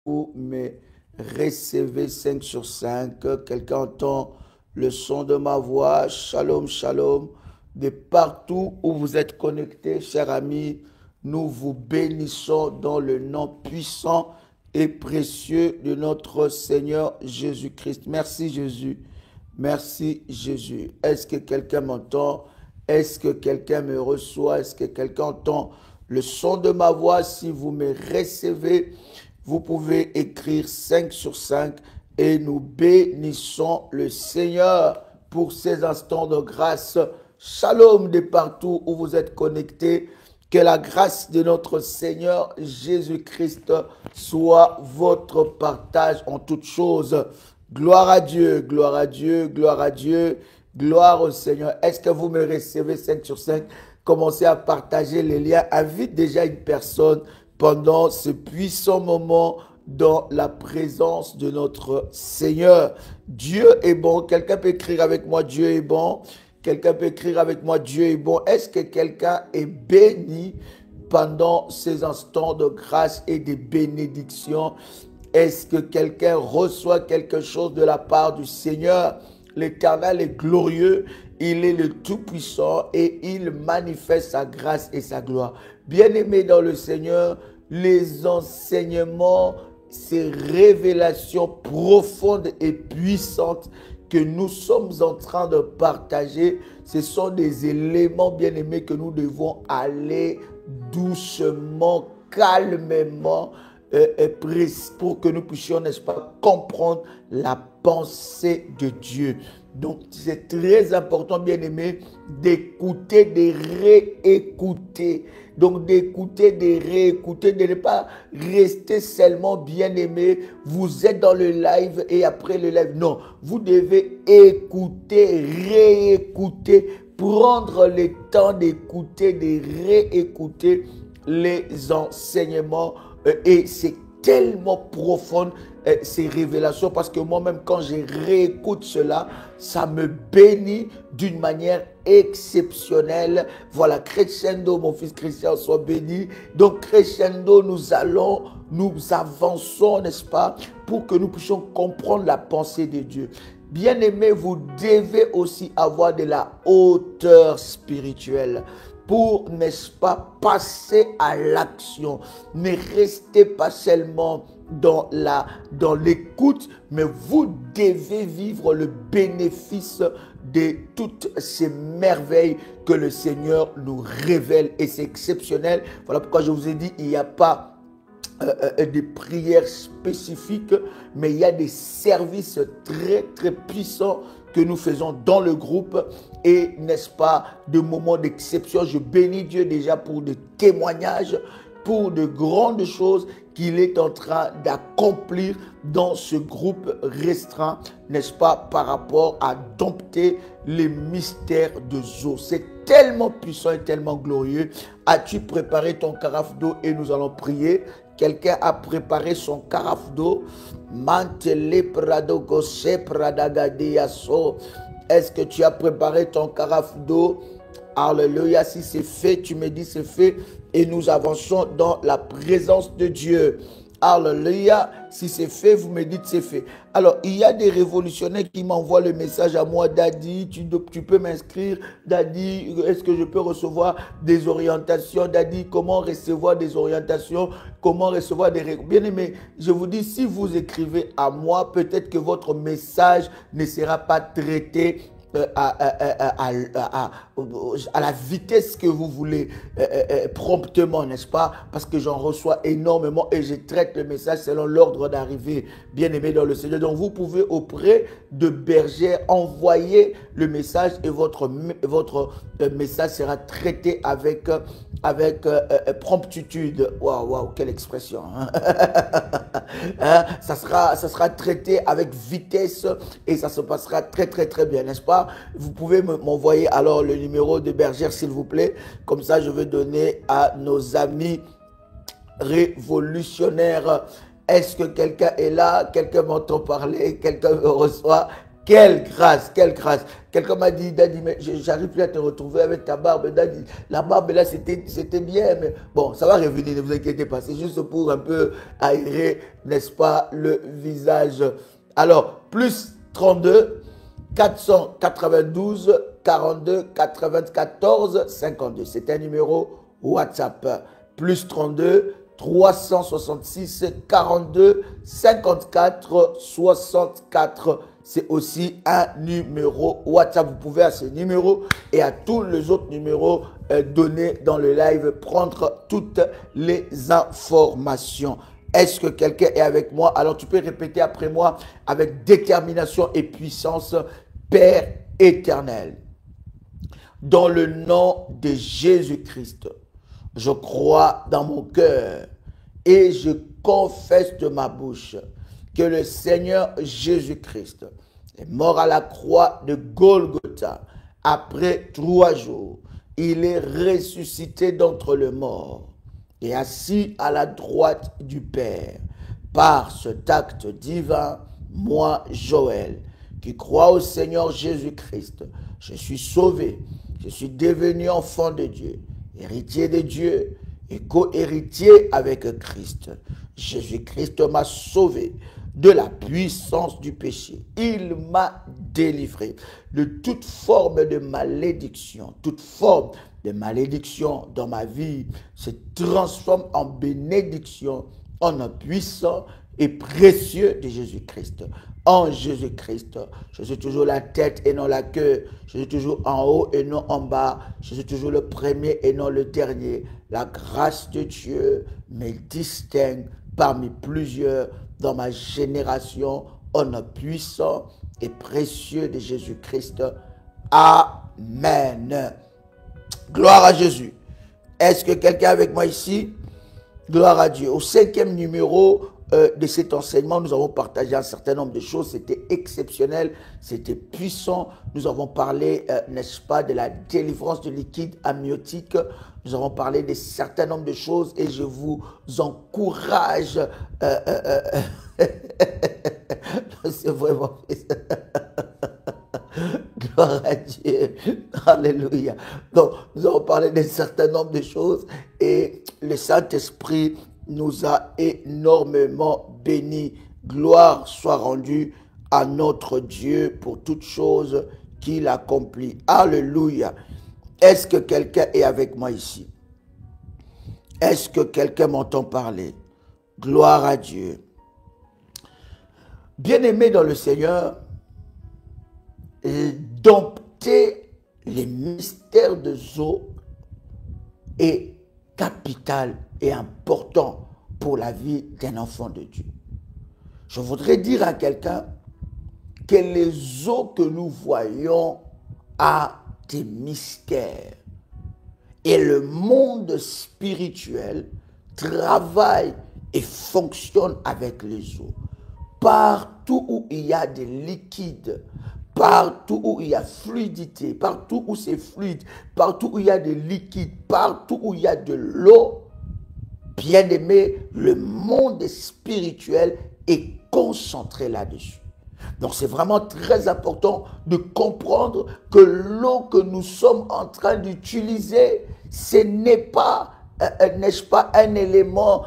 vous me recevez 5 sur 5. Quelqu'un entend le son de ma voix. Shalom, shalom. De partout où vous êtes connectés, chers amis, nous vous bénissons dans le nom puissant et précieux de notre Seigneur Jésus-Christ. Merci Jésus. Merci Jésus. Est-ce que quelqu'un m'entend? Est-ce que quelqu'un me reçoit? Est-ce que quelqu'un entend le son de ma voix? Si vous me recevez, vous pouvez écrire 5 sur 5 et nous bénissons le Seigneur pour ces instants de grâce. Shalom de partout où vous êtes connectés. Que la grâce de notre Seigneur Jésus-Christ soit votre partage en toutes choses. Gloire à Dieu, gloire à Dieu, gloire à Dieu, gloire au Seigneur. Est-ce que vous me recevez 5 sur 5? Commencez à partager les liens. Invite déjà une personne pendant ce puissant moment dans la présence de notre Seigneur. Dieu est bon. Quelqu'un peut écrire avec moi, Dieu est bon. Quelqu'un peut écrire avec moi, Dieu est bon. Est-ce que quelqu'un est béni pendant ces instants de grâce et de bénédiction? Est-ce que quelqu'un reçoit quelque chose de la part du Seigneur? L'Éternel est glorieux, il est le Tout-Puissant et il manifeste sa grâce et sa gloire. Bien-aimés dans le Seigneur, les enseignements, ces révélations profondes et puissantes que nous sommes en train de partager, ce sont des éléments, bien-aimés, que nous devons aller doucement, calmement, pour que nous puissions, n'est-ce pas, comprendre la pensée de Dieu. Donc, c'est très important, bien-aimé, d'écouter, de réécouter. Donc, d'écouter, de réécouter, de ne pas rester seulement bien-aimé. Vous êtes dans le live et après le live. Non, vous devez écouter, réécouter, prendre le temps d'écouter, de réécouter les enseignements. Et c'est tellement profond, ces révélations, parce que moi-même, quand je réécoute cela, ça me bénit d'une manière exceptionnelle. Voilà, crescendo, mon fils Christian, soit béni. Donc, crescendo, nous avançons, n'est-ce pas, pour que nous puissions comprendre la pensée de Dieu. Bien-aimés, vous devez aussi avoir de la hauteur spirituelle pour, n'est-ce pas, passer à l'action. Ne restez pas seulement dans l'écoute, mais vous devez vivre le bénéfice de toutes ces merveilles que le Seigneur nous révèle. Et c'est exceptionnel. Voilà pourquoi je vous ai dit, il n'y a pas des prières spécifiques, mais il y a des services très, très puissants que nous faisons dans le groupe et, n'est-ce pas, de moments d'exception. Je bénis Dieu déjà pour des témoignages, pour de grandes choses qu'il est en train d'accomplir dans ce groupe restreint, n'est-ce pas, par rapport à dompter les mystères de Zo. C'est tellement puissant et tellement glorieux. As-tu préparé ton carafe d'eau et nous allons prier? Quelqu'un a préparé son carafe d'eau. Est-ce que tu as préparé ton carafe d'eau? Alléluia. Si c'est fait, tu me dis c'est fait. Et nous avançons dans la présence de Dieu. Alléluia. Si c'est fait, vous me dites c'est fait. Alors, il y a des révolutionnaires qui m'envoient le message à moi. Daddy, tu peux m'inscrire. Daddy, est-ce que je peux recevoir des orientations? Daddy, comment recevoir des orientations? Comment recevoir des règles? Bien aimé, je vous dis, si vous écrivez à moi, peut-être que votre message ne sera pas traité à la vitesse que vous voulez, promptement, n'est-ce pas? Parce que j'en reçois énormément et je traite le message selon l'ordre d'arrivée, bien aimé dans le Seigneur. Donc vous pouvez auprès de Berger envoyer le message et votre message sera traité avec promptitude. Waouh, waouh, quelle expression, hein? Hein? Ça sera traité avec vitesse et ça se passera très très très bien, n'est-ce pas? Vous pouvez m'envoyer alors le numéro de Bergère, s'il vous plaît. Comme ça, je vais donner à nos amis révolutionnaires. Est-ce que quelqu'un est là? Quelqu'un m'entend parler? Quelqu'un me reçoit? Quelle grâce, quelle grâce. Quelqu'un m'a dit, Daddy, mais j'arrive plus à te retrouver avec ta barbe. Daddy, la barbe là, c'était bien. Mais bon, ça va revenir, ne vous inquiétez pas. C'est juste pour un peu aérer, n'est-ce pas, le visage. Alors, plus 32, 492, 42, 94, 52. C'est un numéro WhatsApp. Plus 32, 366, 42, 54, 64. C'est aussi un numéro WhatsApp. Vous pouvez à ce numéro et à tous les autres numéros donnés dans le live prendre toutes les informations. Est-ce que quelqu'un est avec moi? Alors tu peux répéter après moi avec détermination et puissance. Père éternel, dans le nom de Jésus-Christ, je crois dans mon cœur et je confesse de ma bouche que le Seigneur Jésus-Christ est mort à la croix de Golgotha. Après 3 jours, il est ressuscité d'entre les morts et assis à la droite du Père. Par cet acte divin, moi, Joël, qui crois au Seigneur Jésus-Christ, je suis sauvé, je suis devenu enfant de Dieu, héritier de Dieu et co-héritier avec Christ. Jésus-Christ m'a sauvé de la puissance du péché. Il m'a délivré de toute forme de malédiction. Toute forme de malédiction dans ma vie se transforme en bénédiction, en un puissant et précieux de Jésus-Christ. En Jésus-Christ, je suis toujours la tête et non la queue. Je suis toujours en haut et non en bas. Je suis toujours le premier et non le dernier. La grâce de Dieu me distingue parmi plusieurs dans ma génération, en un puissant et précieux de Jésus-Christ. Amen. Gloire à Jésus. Est-ce que quelqu'un est avec moi ici? Gloire à Dieu. Au 5e numéro de cet enseignement, nous avons partagé un certain nombre de choses. C'était exceptionnel, c'était puissant. Nous avons parlé, n'est-ce pas, de la délivrance du liquide amniotique. Nous avons parlé de certain nombre de choses et je vous encourage. C'est vraiment... Gloire à Dieu. Alléluia. Donc, nous avons parlé d'un certain nombre de choses et le Saint-Esprit nous a énormément bénis. Gloire soit rendue à notre Dieu pour toutes choses qu'il accomplit. Alléluia. Est-ce que quelqu'un est avec moi ici? Est-ce que quelqu'un m'entend parler? Gloire à Dieu. Bien-aimé dans le Seigneur, dompter les mystères de Zo est capital et important pour la vie d'un enfant de Dieu. Je voudrais dire à quelqu'un que les eaux que nous voyons a des mystères et le monde spirituel travaille et fonctionne avec les eaux. Partout où il y a des liquides, partout où il y a fluidité, partout où c'est fluide, partout où il y a des liquides, partout où il y a de l'eau, bien aimé, le monde spirituel est concentré là-dessus. Donc c'est vraiment très important de comprendre que l'eau que nous sommes en train d'utiliser, ce n'est pas, n'est-ce pas, un élément,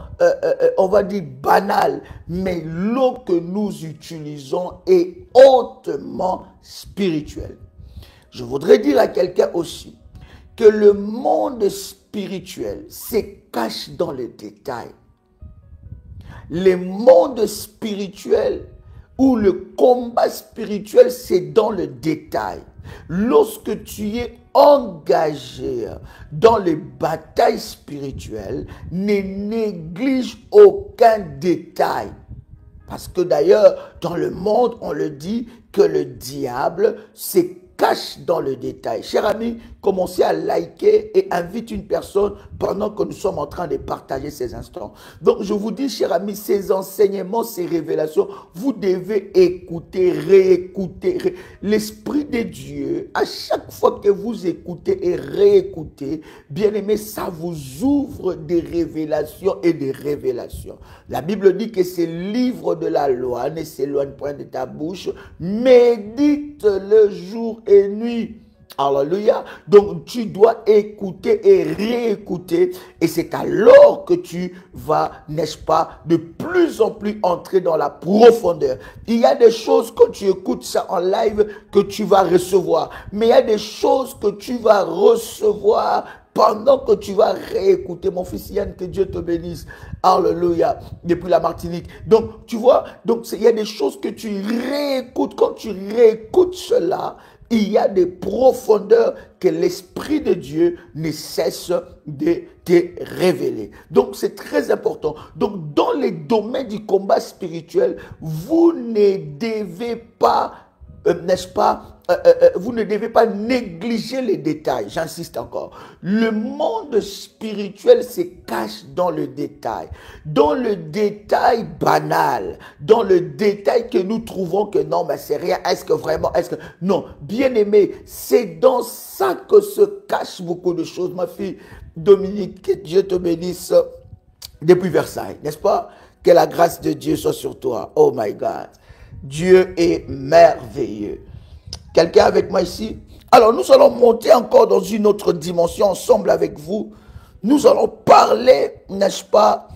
on va dire banal, mais l'eau que nous utilisons est hautement spirituelle. Je voudrais dire à quelqu'un aussi que le monde spirituel se cache dans les détails. Le monde spirituel ou le combat spirituel, c'est dans le détail. Lorsque tu es engagé dans les batailles spirituelles, ne néglige aucun détail. Parce que d'ailleurs, dans le monde, on le dit que le diable se cache dans le détail. Cher ami, commencez à liker et invite une personne pendant que nous sommes en train de partager ces instants. Donc, je vous dis, cher ami, ces enseignements, ces révélations, vous devez écouter, réécouter. L'Esprit de Dieu, à chaque fois que vous écoutez et réécoutez, bien aimé, ça vous ouvre des révélations et des révélations. La Bible dit que ces livres de la loi ne s'éloignent point de ta bouche, médite-le jour et nuit. Alléluia. Donc tu dois écouter et réécouter, et c'est alors que tu vas, n'est-ce pas, de plus en plus entrer dans la profondeur. Il y a des choses quand tu écoutes ça en live que tu vas recevoir, mais il y a des choses que tu vas recevoir pendant que tu vas réécouter. Mon fils Yann, que Dieu te bénisse. Alléluia. Depuis la Martinique. Donc, tu vois, donc il y a des choses que tu réécoutes. Quand tu réécoutes cela, il y a des profondeurs que l'Esprit de Dieu ne cesse de te révéler. Donc, c'est très important. Donc, dans les domaines du combat spirituel, vous ne devez pas, n'est-ce pas, vous ne devez pas négliger les détails. J'insiste encore. Le monde spirituel se cache dans le détail. Dans le détail banal. Dans le détail que nous trouvons que non, mais c'est rien. Est-ce que vraiment, est-ce que... Non, bien aimé, c'est dans ça que se cachent beaucoup de choses. Ma fille Dominique, que Dieu te bénisse depuis Versailles, n'est-ce pas? Que la grâce de Dieu soit sur toi. Oh my God. Dieu est merveilleux. Quelqu'un avec moi ici? Alors, nous allons monter encore dans une autre dimension ensemble avec vous. Nous allons parler, n'est-ce pas,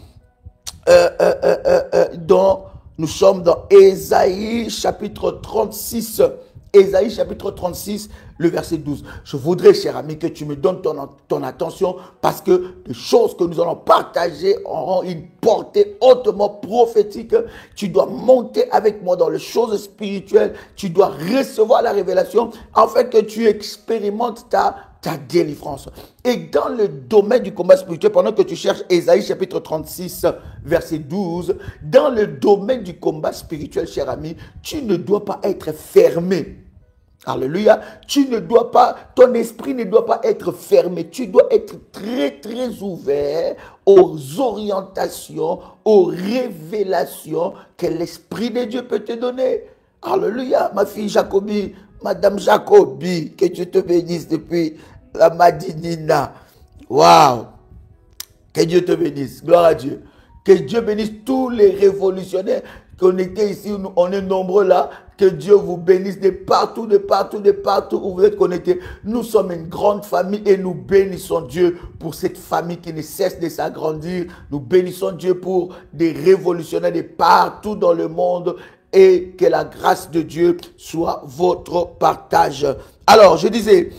nous sommes dans Ésaïe chapitre 36. Ésaïe chapitre 36, le verset 12. Je voudrais, cher ami, que tu me donnes ton attention, parce que les choses que nous allons partager auront une portée hautement prophétique. Tu dois monter avec moi dans les choses spirituelles. Tu dois recevoir la révélation afin que tu expérimentes ta délivrance. Et dans le domaine du combat spirituel, pendant que tu cherches Ésaïe chapitre 36, verset 12, dans le domaine du combat spirituel, cher ami, tu ne dois pas être fermé. Alléluia. Tu ne dois pas, ton esprit ne doit pas être fermé. Tu dois être très, très ouvert aux orientations, aux révélations que l'Esprit de Dieu peut te donner. Alléluia. Ma fille Jacobi, Madame Jacobi, que Dieu te bénisse depuis la Madinina. Waouh! Que Dieu te bénisse. Gloire à Dieu. Que Dieu bénisse tous les révolutionnaires connectés ici. On est nombreux là. Que Dieu vous bénisse de partout, de partout, de partout où vous êtes connectés. Nous sommes une grande famille et nous bénissons Dieu pour cette famille qui ne cesse de s'agrandir. Nous bénissons Dieu pour des révolutionnaires de partout dans le monde, et que la grâce de Dieu soit votre partage. Alors, je disais,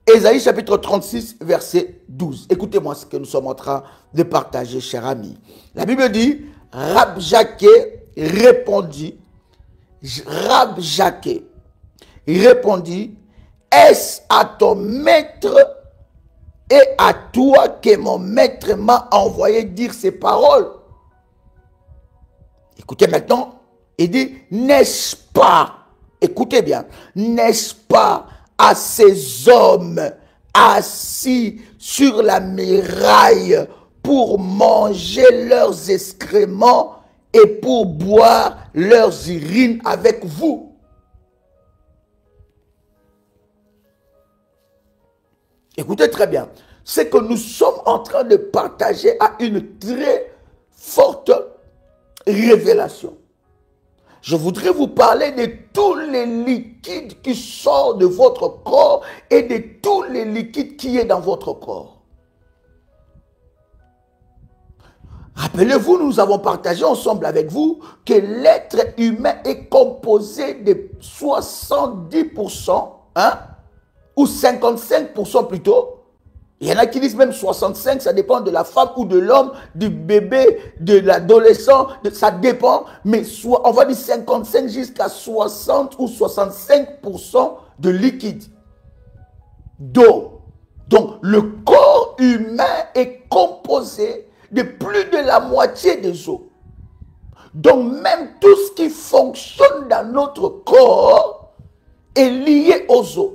Ésaïe chapitre 36, verset 12. Écoutez-moi ce que nous sommes en train de partager, chers amis. La Bible dit, Rabjaké répondit, est-ce à ton maître et à toi que mon maître m'a envoyé dire ces paroles? Écoutez maintenant, il dit, n'est-ce pas, écoutez bien, n'est-ce pas à ces hommes assis sur la muraille pour manger leurs excréments et pour boire leurs urines avec vous? Écoutez très bien, c'est que nous sommes en train de partager à une très forte révélation. Je voudrais vous parler de tous les liquides qui sortent de votre corps et de tous les liquides qui sont dans votre corps. Rappelez-vous, nous avons partagé ensemble avec vous que l'être humain est composé de 70%, hein, ou 55% plutôt. Il y en a qui disent même 65, ça dépend de la femme ou de l'homme, du bébé, de l'adolescent, ça dépend. Mais soit, on va dire 55 jusqu'à 60 ou 65% de liquide, d'eau. Donc, le corps humain est composé de plus de la moitié des eaux. Donc, même tout ce qui fonctionne dans notre corps est lié aux os.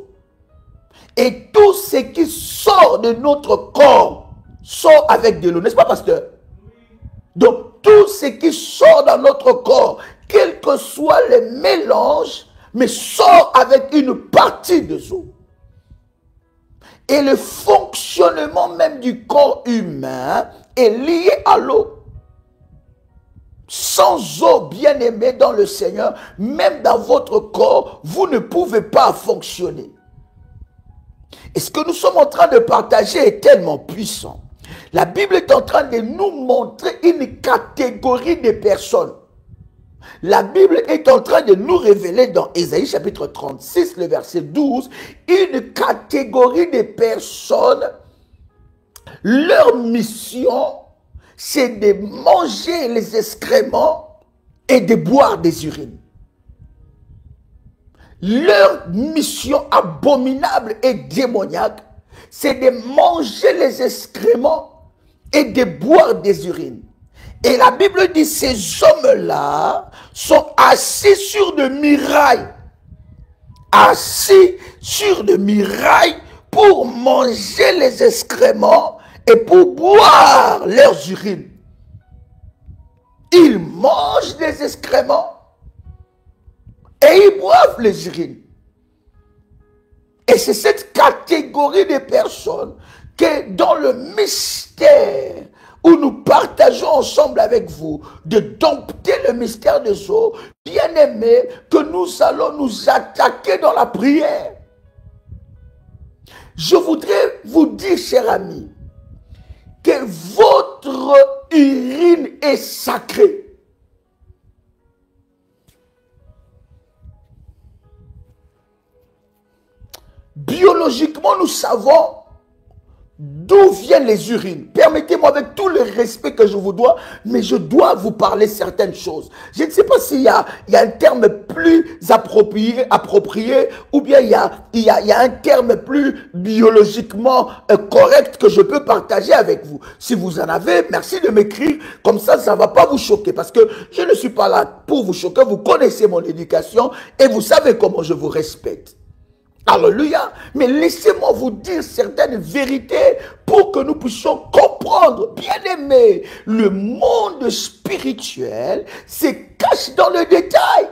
Et tout ce qui sort de notre corps sort avec de l'eau. N'est-ce pas, pasteur? Donc, tout ce qui sort dans notre corps, quel que soit le mélange, mais sort avec une partie de eau. Et le fonctionnement même du corps humain est lié à l'eau. Sans eau, bien-aimé dans le Seigneur, même dans votre corps, vous ne pouvez pas fonctionner. Et ce que nous sommes en train de partager est tellement puissant. La Bible est en train de nous montrer une catégorie de personnes. La Bible est en train de nous révéler dans Ésaïe chapitre 36, le verset 12, une catégorie de personnes. Leur mission, c'est de manger les excréments et de boire des urines. Leur mission abominable et démoniaque, c'est de manger les excréments et de boire des urines. Et la Bible dit, ces hommes-là sont assis sur de murailles. Assis sur de murailles pour manger les excréments et pour boire leurs urines. Ils mangent les excréments et ils boivent les urines. Et c'est cette catégorie de personnes que dans le mystère où nous partageons ensemble avec vous de dompter le mystère des eaux, bien aimé, que nous allons nous attaquer dans la prière. Je voudrais vous dire, chers amis, que votre urine est sacrée. Biologiquement, nous savons d'où viennent les urines. Permettez-moi, avec tout le respect que je vous dois, mais je dois vous parler certaines choses. Je ne sais pas s'il y a un terme plus approprié ou bien il y a un terme plus biologiquement correct que je peux partager avec vous. Si vous en avez, merci de m'écrire. Comme ça ne va pas vous choquer. Parce que je ne suis pas là pour vous choquer. Vous connaissez mon éducation et vous savez comment je vous respecte. Alléluia. Mais laissez-moi vous dire certaines vérités pour que nous puissions comprendre. Bien-aimés, le monde spirituel se cache dans le détail.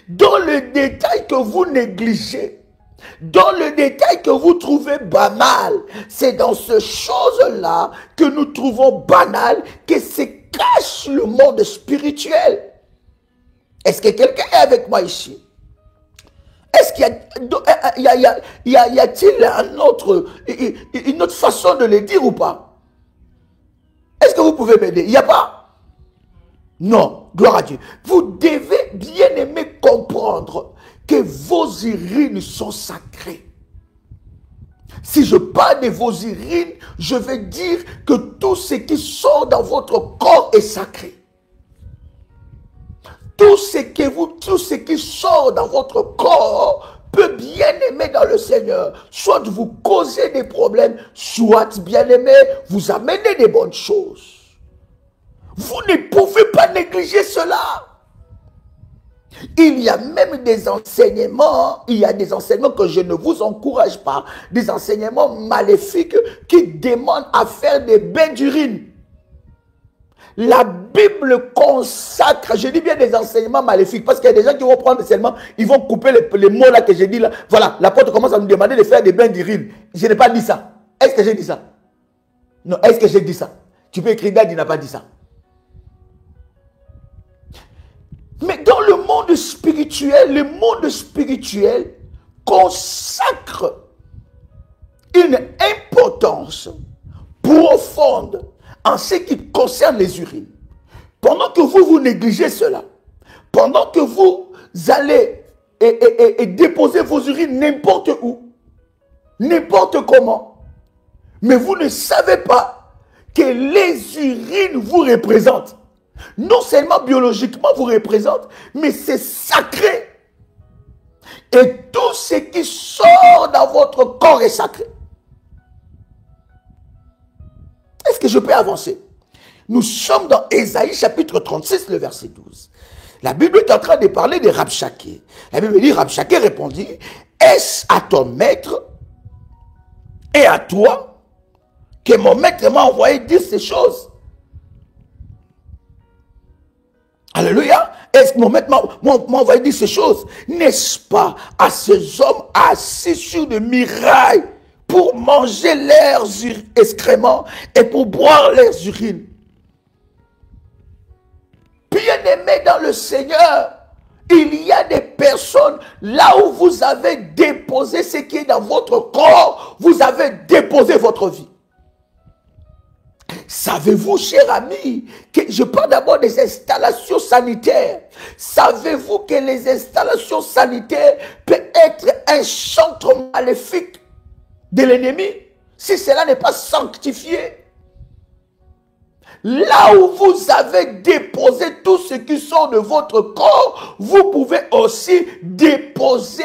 Dans le détail que vous négligez. Dans le détail que vous trouvez banal. C'est dans ces choses-là que nous trouvons banal que se cache le monde spirituel. Est-ce que quelqu'un est avec moi ici? Est-ce qu'il y a-t-il une autre façon de le dire ou pas? Est-ce que vous pouvez m'aider? Il n'y a pas? Non, gloire à Dieu. Vous devez bien aimer comprendre que vos urines sont sacrées. Si je parle de vos urines, je veux dire que tout ce qui sort dans votre corps est sacré. Tout ce qui sort dans votre corps peut bien aimer dans le Seigneur. Soit vous causer des problèmes, soit bien aimer vous amener des bonnes choses. Vous ne pouvez pas négliger cela. Il y a même des enseignements, que je ne vous encourage pas, des enseignements maléfiques qui demandent à faire des bains d'urine. La Bible consacre, je dis bien des enseignements maléfiques, parce qu'il y a des gens qui vont prendre seulement, ils vont couper les mots là que j'ai dit là. Voilà, l'apôtre commence à nous demander de faire des bains d'urine. Je n'ai pas dit ça. Est-ce que j'ai dit ça? Non, est-ce que j'ai dit ça? Tu peux écrire Dad, il n'a pas dit ça. Mais dans le monde spirituel consacre une importance profonde en ce qui concerne les urines. Pendant que vous négligez cela, pendant que vous allez et déposer vos urines n'importe où, n'importe comment, mais vous ne savez pas que les urines vous représentent. Non seulement biologiquement vous représentent, mais c'est sacré. Et tout ce qui sort dans votre corps est sacré. Est-ce que je peux avancer? Nous sommes dans Ésaïe chapitre 36, le verset 12. La Bible est en train de parler de Rabshakeh. La Bible dit, Rabshakeh répondit, est-ce à ton maître et à toi que mon maître m'a envoyé dire ces choses? Alléluia. Est-ce que mon maître m'a envoyé dire ces choses? N'est-ce pas à ces hommes assis sur des murailles pour manger leurs excréments et pour boire leurs urines? Bien-aimés dans le Seigneur, il y a des personnes, là où vous avez déposé ce qui est dans votre corps, vous avez déposé votre vie. Savez-vous, cher ami, que je parle d'abord des installations sanitaires. Savez-vous que les installations sanitaires peuvent être un centre maléfique de l'ennemi si cela n'est pas sanctifié? Là où vous avez déposé tout ce qui sort de votre corps, vous pouvez aussi déposer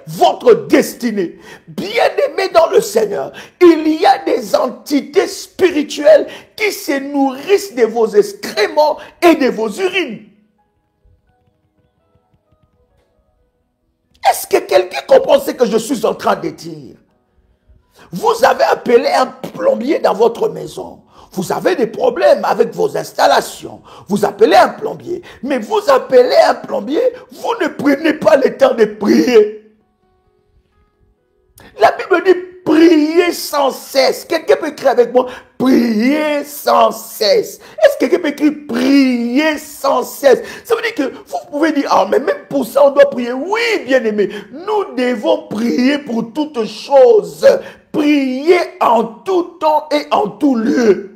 votre destinée. Bien-aimés dans le Seigneur, il y a des entités spirituelles qui se nourrissent de vos excréments et de vos urines. Est-ce que quelqu'un comprend ce que je suis en train de dire? Vous avez appelé un plombier dans votre maison. Vous avez des problèmes avec vos installations. Vous appelez un plombier. Mais vous appelez un plombier, vous ne prenez pas le temps de prier. La Bible dit prier sans cesse. Quelqu'un peut écrire avec moi, prier sans cesse. Est-ce que quelqu'un peut écrire prier sans cesse? Ça veut dire que vous pouvez dire, ah mais même pour ça on doit prier. Oui, bien aimé, nous devons prier pour toutes choses. Prier en tout temps et en tout lieu.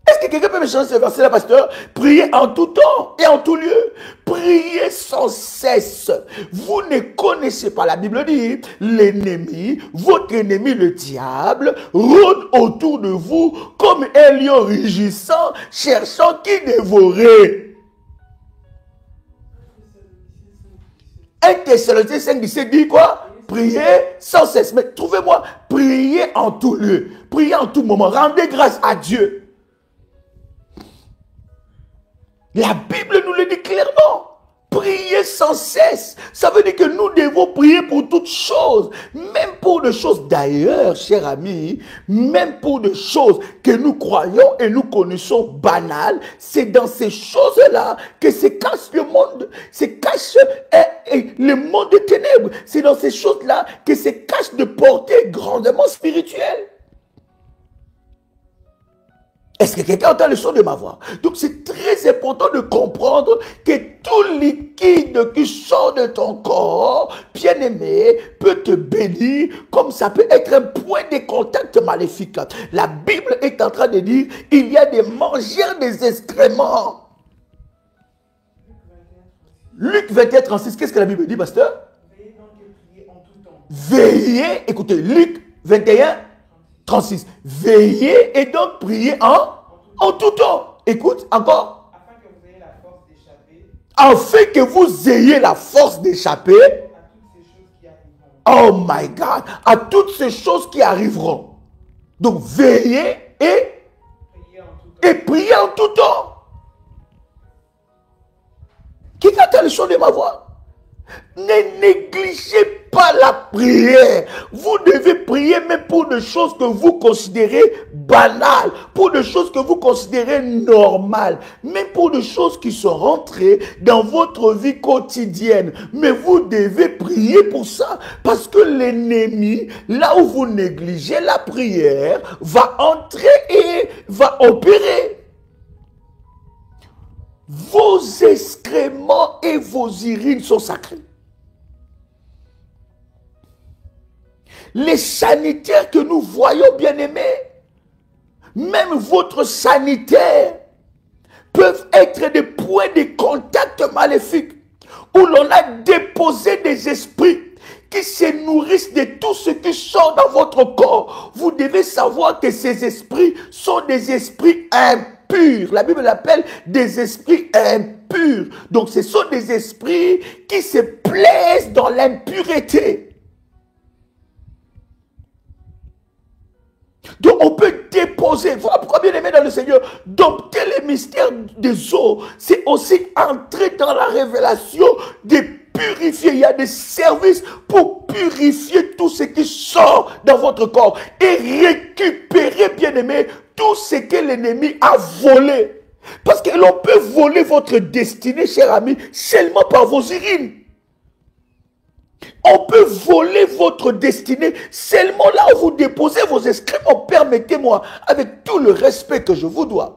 Est-ce que quelqu'un peut me changer ce verset-là, pasteur? Priez en tout temps et en tout lieu. Priez sans cesse. Vous ne connaissez pas, la Bible dit, l'ennemi, votre ennemi, le diable, rôde autour de vous comme un lion rugissant, cherchant qui dévorer. 1 Thessaloniciens 5,17 dit quoi? Priez sans cesse. Mais trouvez-moi, priez en tout lieu. Priez en tout moment. Rendez grâce à Dieu. La Bible nous le dit clairement. Priez sans cesse. Ça veut dire que nous devons prier pour toutes choses. Même pour des choses d'ailleurs, chers amis. Même pour des choses que nous croyons et nous connaissons banales. C'est dans ces choses-là que se cache le monde. Se cache le monde des ténèbres. C'est dans ces choses-là que se cache de portée grandement spirituelle. Est-ce que quelqu'un entend le son de ma voix? Donc c'est très important de comprendre que tout liquide qui sort de ton corps, bien-aimé, peut te bénir, comme ça peut être un point de contact maléfique. La Bible est en train de dire, il y a des mangeurs des excréments. Luc 21, 36, qu'est-ce que la Bible dit, pasteur? Veillez donc et priez en tout temps. Veillez, écoutez, Luc 21, 36. Veillez et donc priez en tout temps. Écoute, encore. Afin que vous ayez la force d'échapper. Afin que vous ayez la force d'échapper. À toutes ces choses qui arriveront. Oh my God. À toutes ces choses qui arriveront. Donc veillez et priez en tout temps. Qui entend le son de ma voix? Ne négligez pas la prière. Vous devez prier même pour des choses que vous considérez banales, pour des choses que vous considérez normales, même pour des choses qui sont rentrées dans votre vie quotidienne. Mais vous devez prier pour ça, parce que l'ennemi, là où vous négligez la prière, va entrer et va opérer. Vos excréments et vos urines sont sacrés. Les sanitaires que nous voyons, bien-aimés, même votre sanitaire, peuvent être des points de contact maléfiques où l'on a déposé des esprits qui se nourrissent de tout ce qui sort dans votre corps. Vous devez savoir que ces esprits sont des esprits impurs. La Bible l'appelle des esprits impurs. Donc ce sont des esprits qui se plaisent dans l'impureté. Donc on peut déposer déposer. Voilà pourquoi, bien aimé dans le Seigneur, dompter les mystères des eaux, c'est aussi entrer dans la révélation des purifier. Il y a des services pour purifier tout ce qui sort dans votre corps et récupérer, bien aimé, tout ce que l'ennemi a volé. Parce que l'on peut voler votre destinée, cher ami, seulement par vos urines. On peut voler votre destinée seulement là où vous déposez vos excréments. Permettez-moi, avec tout le respect que je vous dois.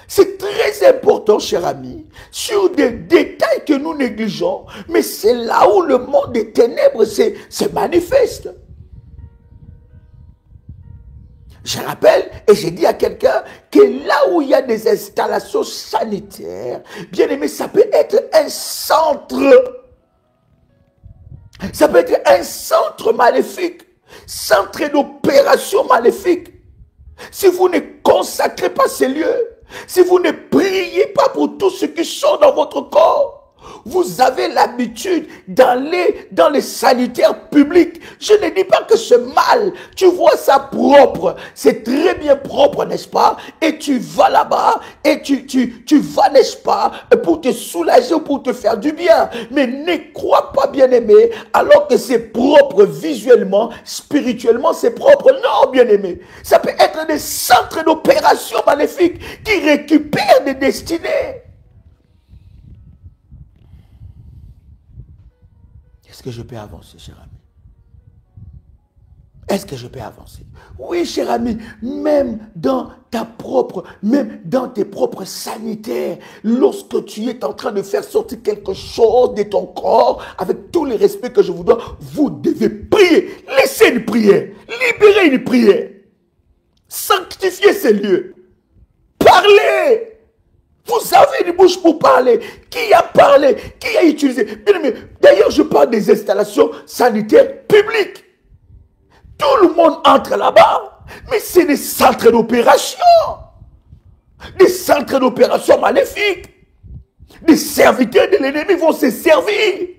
C'est très important, cher ami, sur des détails que nous négligeons, mais c'est là où le monde des ténèbres se manifeste. Je rappelle, et j'ai dit à quelqu'un, que là où il y a des installations sanitaires, bien aimé, ça peut être un centre. Ça peut être un centre maléfique, centre d'opération maléfique. Si vous ne consacrez pas ces lieux, si vous ne priez pas pour tout ce qui sort dans votre corps, vous avez l'habitude d'aller dans les sanitaires publics. Je ne dis pas que c'est mal. Tu vois ça propre. C'est très bien propre, n'est-ce pas? Et tu vas là-bas et tu vas, n'est-ce pas, pour te soulager ou pour te faire du bien. Mais ne crois pas, bien-aimé, alors que c'est propre visuellement, spirituellement, c'est propre. Non, bien-aimé. Ça peut être des centres d'opération maléfiques qui récupèrent des destinées. Est-ce que je peux avancer, cher ami? Est-ce que je peux avancer? Oui, cher ami, même dans tes propres sanitaires, lorsque tu es en train de faire sortir quelque chose de ton corps, avec tout le respect que je vous donne, vous devez prier. Laissez une prière. Libérez une prière. Sanctifiez ces lieux. Parlez. Vous avez une bouche pour parler. Qui a parlé? Qui a utilisé? D'ailleurs, je parle des installations sanitaires publiques. Tout le monde entre là-bas. Mais c'est des centres d'opération. Des centres d'opération maléfiques. Des serviteurs de l'ennemi vont se servir.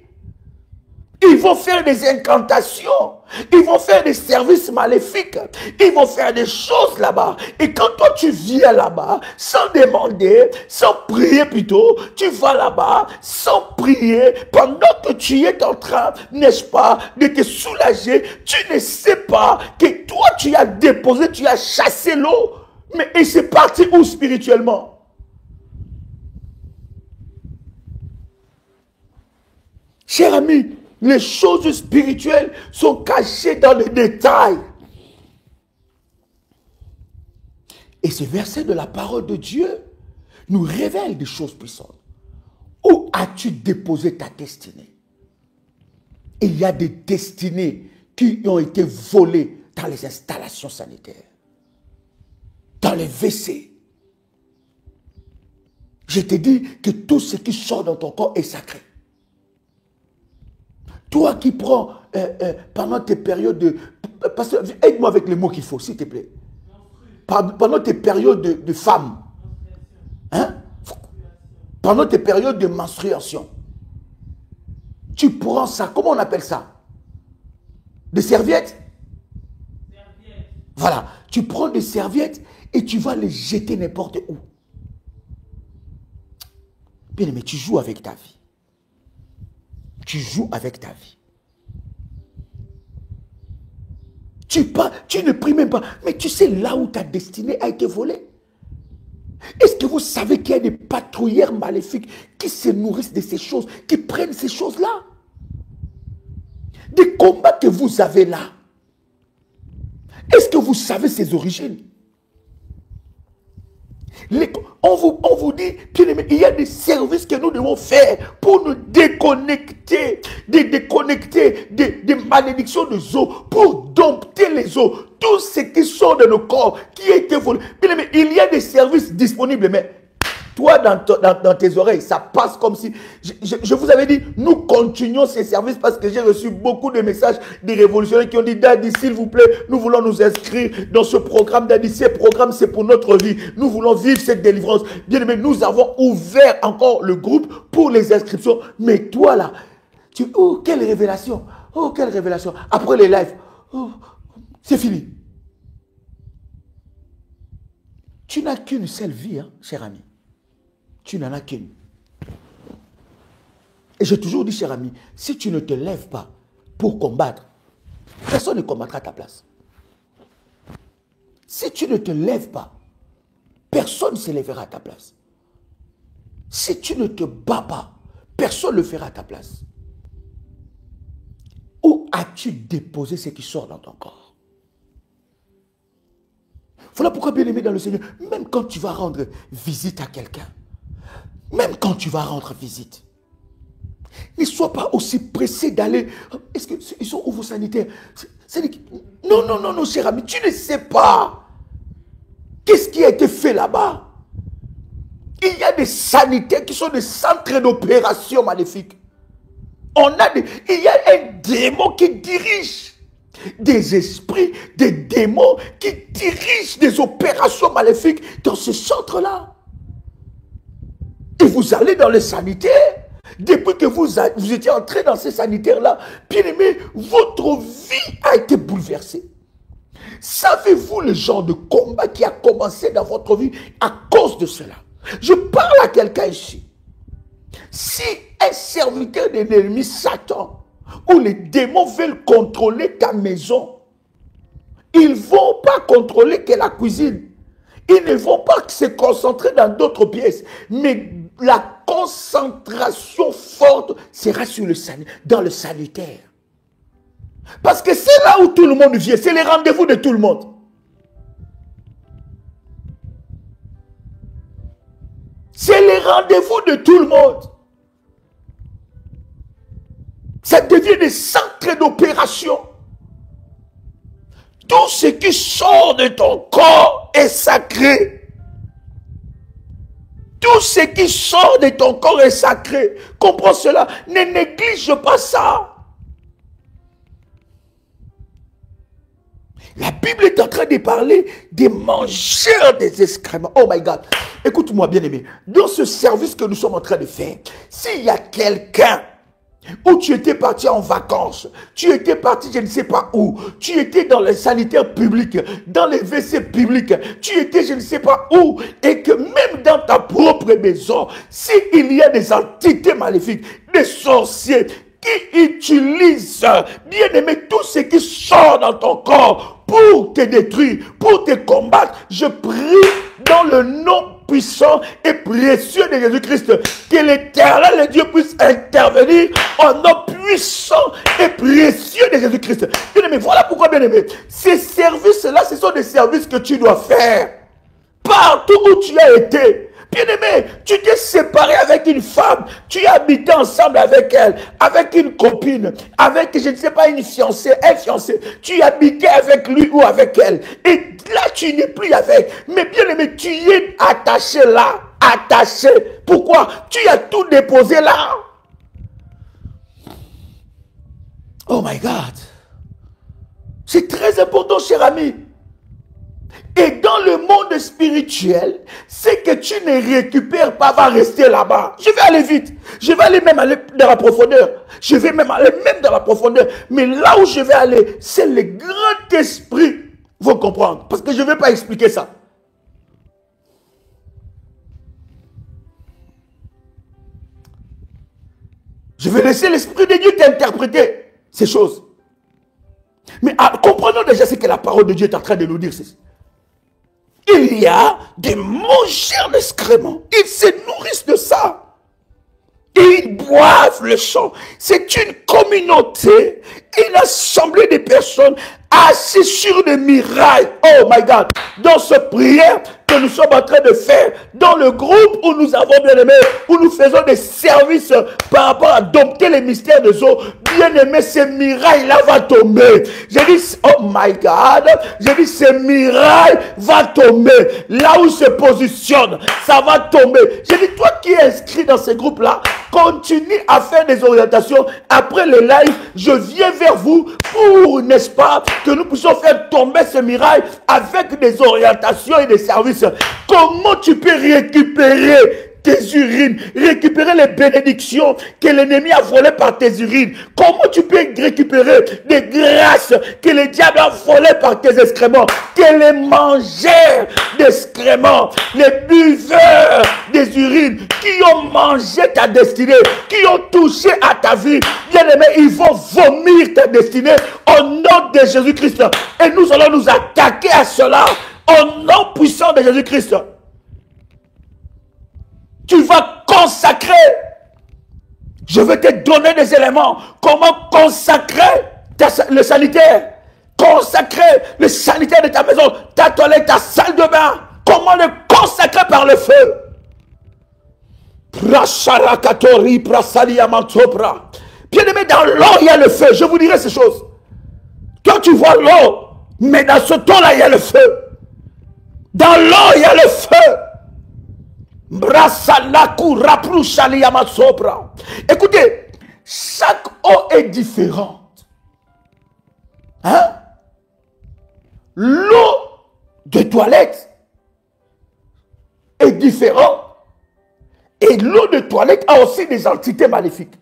Ils vont faire des incantations. Ils vont faire des services maléfiques. Ils vont faire des choses là-bas. Et quand toi tu viens là-bas, sans demander, sans prier plutôt, tu vas là-bas, sans prier, pendant que tu es en train, n'est-ce pas, de te soulager, tu ne sais pas que toi tu as déposé, tu as chassé l'eau. Mais et c'est parti où spirituellement? Cher ami, les choses spirituelles sont cachées dans les détails. Et ce verset de la parole de Dieu nous révèle des choses puissantes. Où as-tu déposé ta destinée? Il y a des destinées qui ont été volées dans les installations sanitaires, dans les WC. Je te dis que tout ce qui sort dans ton corps est sacré. Toi qui prends pendant tes périodes de... Aide-moi avec les mots qu'il faut, s'il te plaît. Pendant tes périodes de femme. Hein? Pendant tes périodes de menstruation. Tu prends ça, comment on appelle ça? Des serviettes? Voilà. Tu prends des serviettes et tu vas les jeter n'importe où. Bien aimé, tu joues avec ta vie. Tu joues avec ta vie. Tu ne pries même pas. Mais tu sais là où ta destinée a été volée. Est-ce que vous savez qu'il y a des patrouilleurs maléfiques qui se nourrissent de ces choses, qui prennent ces choses-là? Des combats que vous avez là. Est-ce que vous savez ses origines? On vous dit, bien aimé, il y a des services que nous devons faire pour nous déconnecter, des malédictions des eaux, pour dompter les eaux, tout ce qui sort de nos corps, qui a été volé. Bien aimé, il y a des services disponibles, mais toi, dans tes oreilles, ça passe comme si... Je vous avais dit, nous continuons ces services parce que j'ai reçu beaucoup de messages des révolutionnaires qui ont dit, Daddy, s'il vous plaît, nous voulons nous inscrire dans ce programme. Daddy, ce programme, c'est pour notre vie. Nous voulons vivre cette délivrance. Bien aimé, nous avons ouvert encore le groupe pour les inscriptions. Mais toi, là, oh, quelle révélation. Oh, quelle révélation. Après les lives, oh, c'est fini. Tu n'as qu'une seule vie, hein, cher ami. Tu n'en as qu'une. Et j'ai toujours dit, cher ami, si tu ne te lèves pas pour combattre, personne ne combattra à ta place. Si tu ne te lèves pas, personne ne se lèvera à ta place. Si tu ne te bats pas, personne ne le fera à ta place. Où as-tu déposé ce qui sort dans ton corps? Voilà pourquoi, bien aimé dans le Seigneur, même quand tu vas rendre visite à quelqu'un, même quand tu vas rendre visite, ne sois pas aussi pressé d'aller. Est-ce qu'ils sont où vos sanitaires? Non, non, non, non, cher ami, tu ne sais pas. Qu'est-ce qui a été fait là-bas? Il y a des sanitaires qui sont des centres d'opération maléfiques. Il y a un démon qui dirige des esprits, des démons qui dirigent des opérations maléfiques dans ce centre-là. Et vous allez dans les sanitaires. Depuis que vous étiez entré dans ces sanitaires-là, bien aimé, votre vie a été bouleversée. Savez-vous le genre de combat qui a commencé dans votre vie à cause de cela? Je parle à quelqu'un ici. Si un serviteur de l'ennemi Satan ou les démons veulent contrôler ta maison, ils ne vont pas contrôler que la cuisine. Ils ne vont pas se concentrer dans d'autres pièces. Mais la concentration forte sera dans le sanitaire. Parce que c'est là où tout le monde vient. C'est les rendez-vous de tout le monde. C'est les rendez-vous de tout le monde. Ça devient des centres d'opération. Tout ce qui sort de ton corps est sacré. Tout ce qui sort de ton corps est sacré. Comprends cela. Ne néglige pas ça. La Bible est en train de parler des mangeurs des excréments. Oh my God. Écoute-moi bien aimé. Dans ce service que nous sommes en train de faire, s'il y a quelqu'un où tu étais parti en vacances, tu étais parti je ne sais pas où, tu étais dans les sanitaires publics, dans les WC publics, tu étais je ne sais pas où, et que même dans ta propre maison, s'il y a des entités maléfiques, des sorciers qui utilisent, bien aimé, tout ce qui sort dans ton corps pour te détruire, pour te combattre, je prie dans le nom puissant et précieux de Jésus-Christ, que l'Éternel, le Dieu, puisse intervenir en nom puissant et précieux de Jésus-Christ. Bien-aimé, voilà pourquoi, bien-aimé, ces services-là, ce sont des services que tu dois faire partout où tu as été. Bien-aimé, tu t'es séparé avec une femme, tu as habité ensemble avec elle, avec une copine, avec, je ne sais pas, une fiancée, un fiancé, tu habitais avec lui ou avec elle, et là tu n'es plus avec, mais bien-aimé, tu y es attaché là, attaché. Pourquoi? Tu as tout déposé là. Oh my God. C'est très important, cher ami. Et dans le monde spirituel, ce que tu ne récupères pas va rester là-bas. Je vais aller vite. Je vais aller même aller dans la profondeur. Je vais même aller même dans la profondeur. Mais là où je vais aller, c'est le grand esprit. Vous comprenez? Parce que je ne vais pas expliquer ça. Je vais laisser l'Esprit de Dieu t'interpréter ces choses. Mais comprenons déjà ce que la parole de Dieu est en train de nous dire. Il y a des mangeurs d'excréments. Ils se nourrissent de ça. Et ils boivent le sang. C'est une communauté, une assemblée de personnes assises sur des murailles. Oh my God. Dans cette prière que nous sommes en train de faire, dans le groupe où nous avons bien aimé, où nous faisons des services par rapport à dompter les mystères des eaux, bien aimé, ces murailles-là vont tomber. J'ai dit, oh my God, j'ai dit, ces murailles vont tomber. Là où ils se positionnent, ça va tomber. J'ai dit, toi qui es inscrit dans ces groupes-là, continue à faire des orientations. Après les lives, je viens vers vous pour, n'est-ce pas, que nous puissions faire tomber ces murailles avec des orientations et des services. Comment tu peux récupérer tes urines, récupérer les bénédictions que l'ennemi a volées par tes urines. Comment tu peux récupérer des grâces que le diable a volées par tes excréments? Que les mangeurs d'excréments, les buveurs des urines qui ont mangé ta destinée, qui ont touché à ta vie, bien aimé, ils vont vomir ta destinée au nom de Jésus-Christ. Et nous allons nous attaquer à cela au nom puissant de Jésus-Christ. Tu vas consacrer. Je vais te donner des éléments. Comment consacrer le sanitaire? Consacrer le sanitaire de ta maison, ta toilette, ta salle de bain. Comment le consacrer par le feu? Bien aimé, dans l'eau, il y a le feu. Je vous dirai ces choses. Quand tu vois l'eau, mais dans ce temps-là, il y a le feu. Dans l'eau, il y a le feu. Écoutez, chaque eau est différente. Hein? L'eau de toilette est différente. Et l'eau de toilette a aussi des entités maléfiques.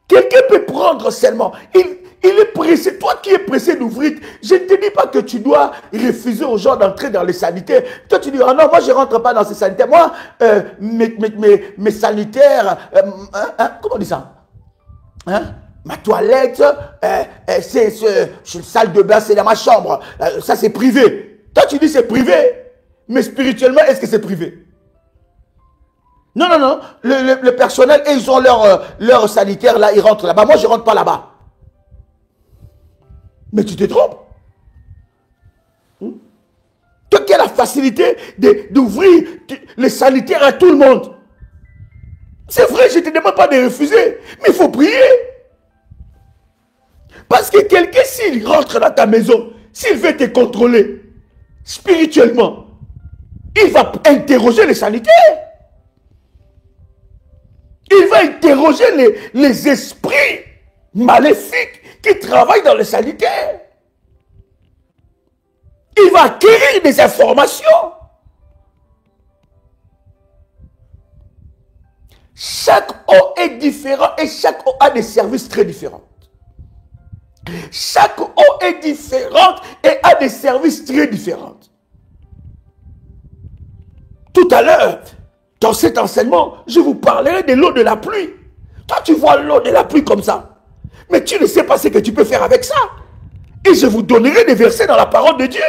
Quelqu'un peut prendre seulement. Il est pressé. Toi qui es pressé d'ouvrir, je ne te dis pas que tu dois refuser aux gens d'entrer dans les sanitaires. Toi tu dis, oh non, moi je ne rentre pas dans ces sanitaires. Moi, mes sanitaires, comment on dit ça? Hein? Ma toilette, c'est une salle de bain, c'est dans ma chambre. Ça c'est privé. Toi tu dis c'est privé. Mais spirituellement, est-ce que c'est privé? Non, non, non. Le personnel, ils ont leur sanitaire là, ils rentrent là-bas. Moi je ne rentre pas là-bas. Mais tu te trompes. Toi qui as la facilité d'ouvrir les sanitaires à tout le monde. C'est vrai, je ne te demande pas de refuser. Mais il faut prier. Parce que quelqu'un, s'il rentre dans ta maison, s'il veut te contrôler spirituellement, il va interroger les sanitaires. Il va interroger les esprits maléfiques qui travaillent dans le sanitaire. Il va acquérir des informations. Chaque eau est différente et chaque eau a des services très différents. Chaque eau est différente et a des services très différents. Tout à l'heure, dans cet enseignement, je vous parlerai de l'eau de la pluie. Toi, tu vois l'eau de la pluie comme ça. Mais tu ne sais pas ce que tu peux faire avec ça. Et je vous donnerai des versets dans la parole de Dieu.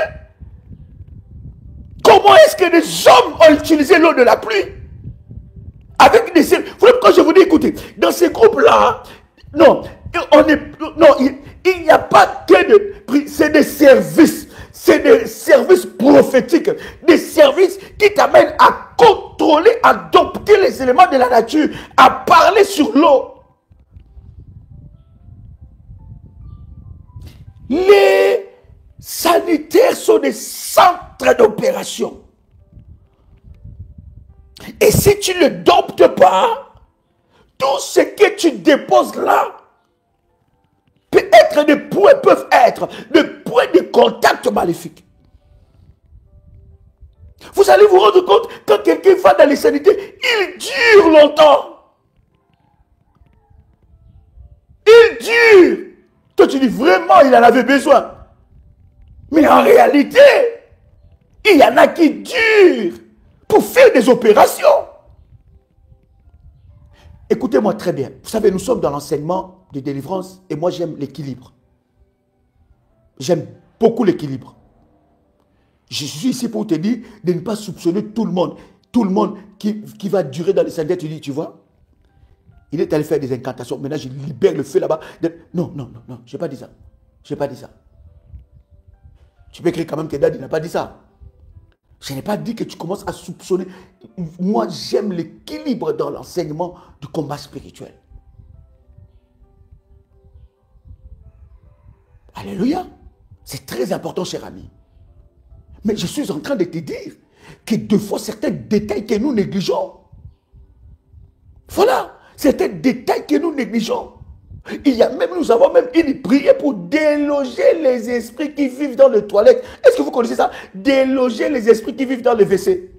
Comment est-ce que les hommes ont utilisé l'eau de la pluie? Avec des... Quand je vous dis, écoutez, dans ces groupes-là, non, il n'y a pas que de... C'est des services. C'est des services prophétiques. Des services qui t'amènent à contrôler, à adopter les éléments de la nature, à parler sur l'eau. Les sanitaires sont des centres d'opération. Et si tu ne l'adoptes pas, tout ce que tu déposes là peuvent être des points de contact maléfiques. Vous allez vous rendre compte, quand quelqu'un va dans les sanitaires, il dure longtemps. Il dure. Toi, tu dis vraiment, il en avait besoin. Mais en réalité, il y en a qui durent pour faire des opérations. Écoutez-moi très bien. Vous savez, nous sommes dans l'enseignement de délivrance et moi, j'aime l'équilibre. J'aime beaucoup l'équilibre. Je suis ici pour te dire de ne pas soupçonner tout le monde. Tout le monde qui va durer dans les sanitaires, tu dis, tu vois, il est allé faire des incantations. Maintenant, je libère le feu là-bas. Non, non, non, non, je n'ai pas dit ça. Je n'ai pas dit ça. Tu peux écrire quand même que Dad n'a pas dit ça. Je n'ai pas dit que tu commences à soupçonner. Moi, j'aime l'équilibre dans l'enseignement du combat spirituel. Alléluia. C'est très important, cher ami. Mais je suis en train de te dire que des fois, certains détails que nous négligeons. Voilà. Certains détails que nous négligeons. Nous avons même une prière pour déloger les esprits qui vivent dans les toilettes. Est-ce que vous connaissez ça? Déloger les esprits qui vivent dans les WC.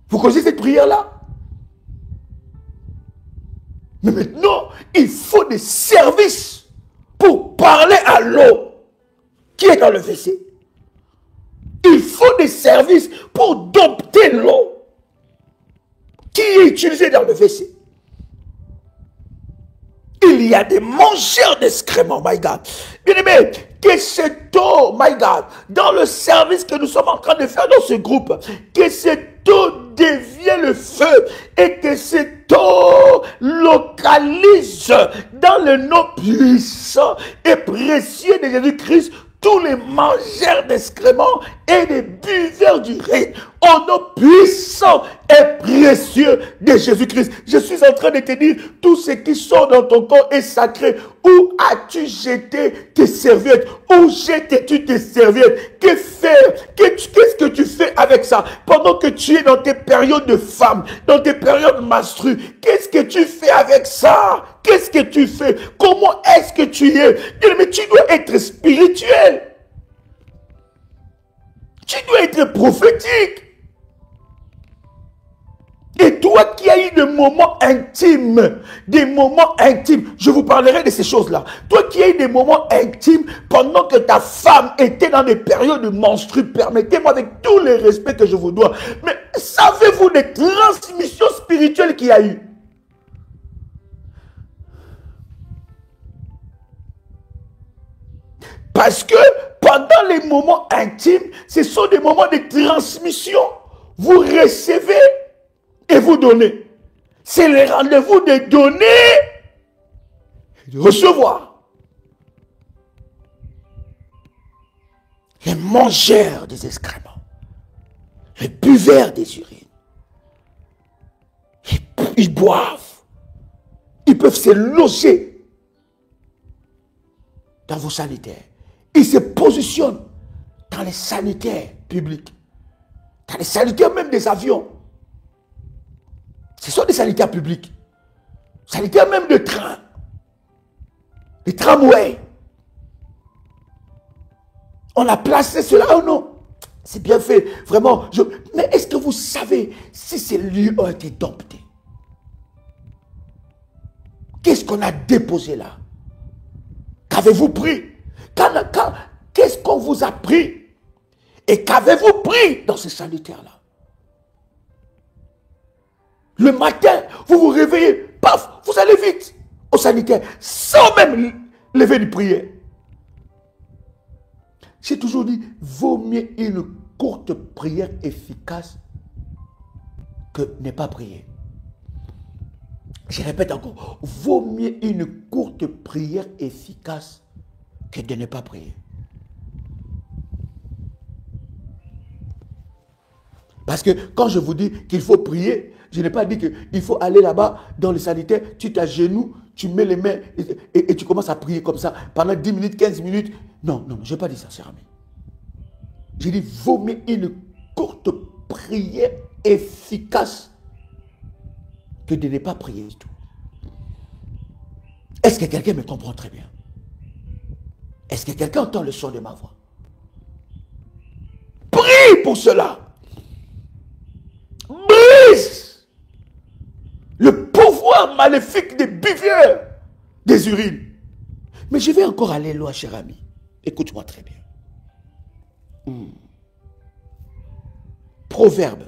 Vous connaissez cette prière-là? Mais maintenant, il faut des services pour parler à l'eau qui est dans le WC. Il faut des services pour dompter l'eau qui est utilisée dans le WC. Il y a des mangeurs d'excréments, my God. Bien aimé, que cette eau, my God, dans le service que nous sommes en train de faire dans ce groupe, que cette eau dévie le feu et que cette eau localise dans le nom puissant et précieux de Jésus-Christ tous les mangeurs d'excréments et les buveurs d'urine au nom puissant et précieux de Jésus-Christ. Je suis en train de te dire, tout ce qui sort dans ton corps est sacré. Où as-tu jeté tes serviettes? Où jettes-tu tes serviettes? Que faire? Qu'est-ce que tu fais avec ça? Pendant que tu es dans tes périodes de femme, dans tes périodes menstrues, qu'est-ce que tu fais avec ça? Qu'est-ce que tu fais? Comment est-ce que tu es? Mais tu dois être spirituel. Tu dois être prophétique. Et toi qui as eu des moments intimes, je vous parlerai de ces choses-là. Toi qui as eu des moments intimes pendant que ta femme était dans des périodes de menstrues, permettez-moi avec tous les respects que je vous dois, mais savez-vous des transmissions spirituelles qu'il y a eu? Parce que pendant les moments intimes, ce sont des moments de transmission. Vous recevez et vous donnez. C'est le rendez-vous de donner et de recevoir. Les mangeurs des excréments, les buveurs des urines, ils boivent, ils peuvent se loger dans vos sanitaires. Ils se positionnent dans les sanitaires publics, dans les sanitaires même des avions. Ce sont des sanitaires publics, sanitaires même de train, les tramways. On a placé cela, oh non, c'est bien fait, vraiment. Mais est-ce que vous savez si ces lieux ont été domptés? Qu'est-ce qu'on a déposé là? Qu'avez-vous pris? Qu'est-ce qu'on vous a pris? Et qu'avez-vous pris dans ces sanitaires-là? Le matin, vous vous réveillez, paf, vous allez vite au sanitaire, sans même lever de prière. J'ai toujours dit, vaut mieux une courte prière efficace que ne pas prier. Je répète encore, vaut mieux une courte prière efficace que de ne pas prier. Parce que quand je vous dis qu'il faut prier, je n'ai pas dit qu'il faut aller là-bas dans le sanitaire, tu t'agenouilles, tu mets les mains et tu commences à prier comme ça pendant 10 minutes, 15 minutes. Non, non, je n'ai pas dit ça, cher ami. J'ai dit, vaut mieux une courte prière efficace que de ne pas prier du tout. Est-ce que quelqu'un me comprend très bien? Est-ce que quelqu'un entend le son de ma voix? Prie pour cela. Brise le pouvoir maléfique des buveurs des urines. Mais je vais encore aller loin, cher ami. Écoute-moi très bien. Proverbe,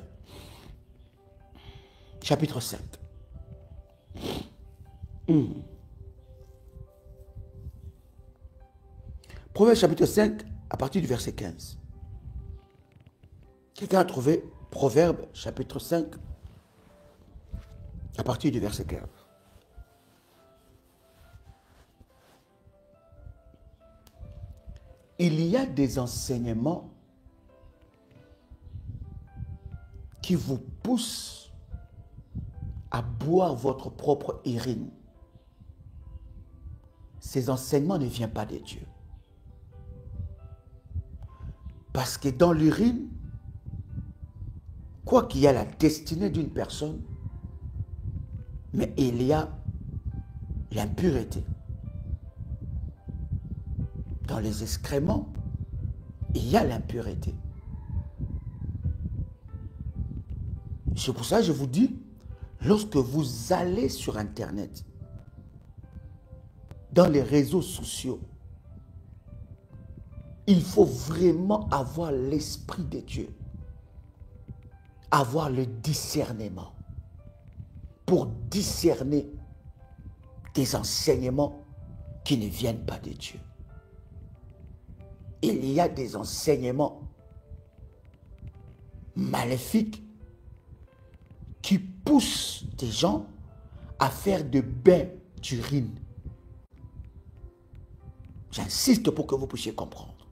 chapitre 5. Proverbe, chapitre 5, à partir du verset 15. Quelqu'un a trouvé Proverbe, chapitre 5, à partir du verset 15. Il y a des enseignements qui vous poussent à boire votre propre urine. Ces enseignements ne viennent pas de Dieu. Parce que dans l'urine, quoi qu'il y a la destinée d'une personne, mais il y a l'impureté. Dans les excréments, il y a l'impureté. C'est pour ça que je vous dis, lorsque vous allez sur Internet, dans les réseaux sociaux, il faut vraiment avoir l'esprit de Dieu, avoir le discernement pour discerner des enseignements qui ne viennent pas de Dieu. Il y a des enseignements maléfiques qui poussent des gens à faire de bains d'urine. J'insiste pour que vous puissiez comprendre.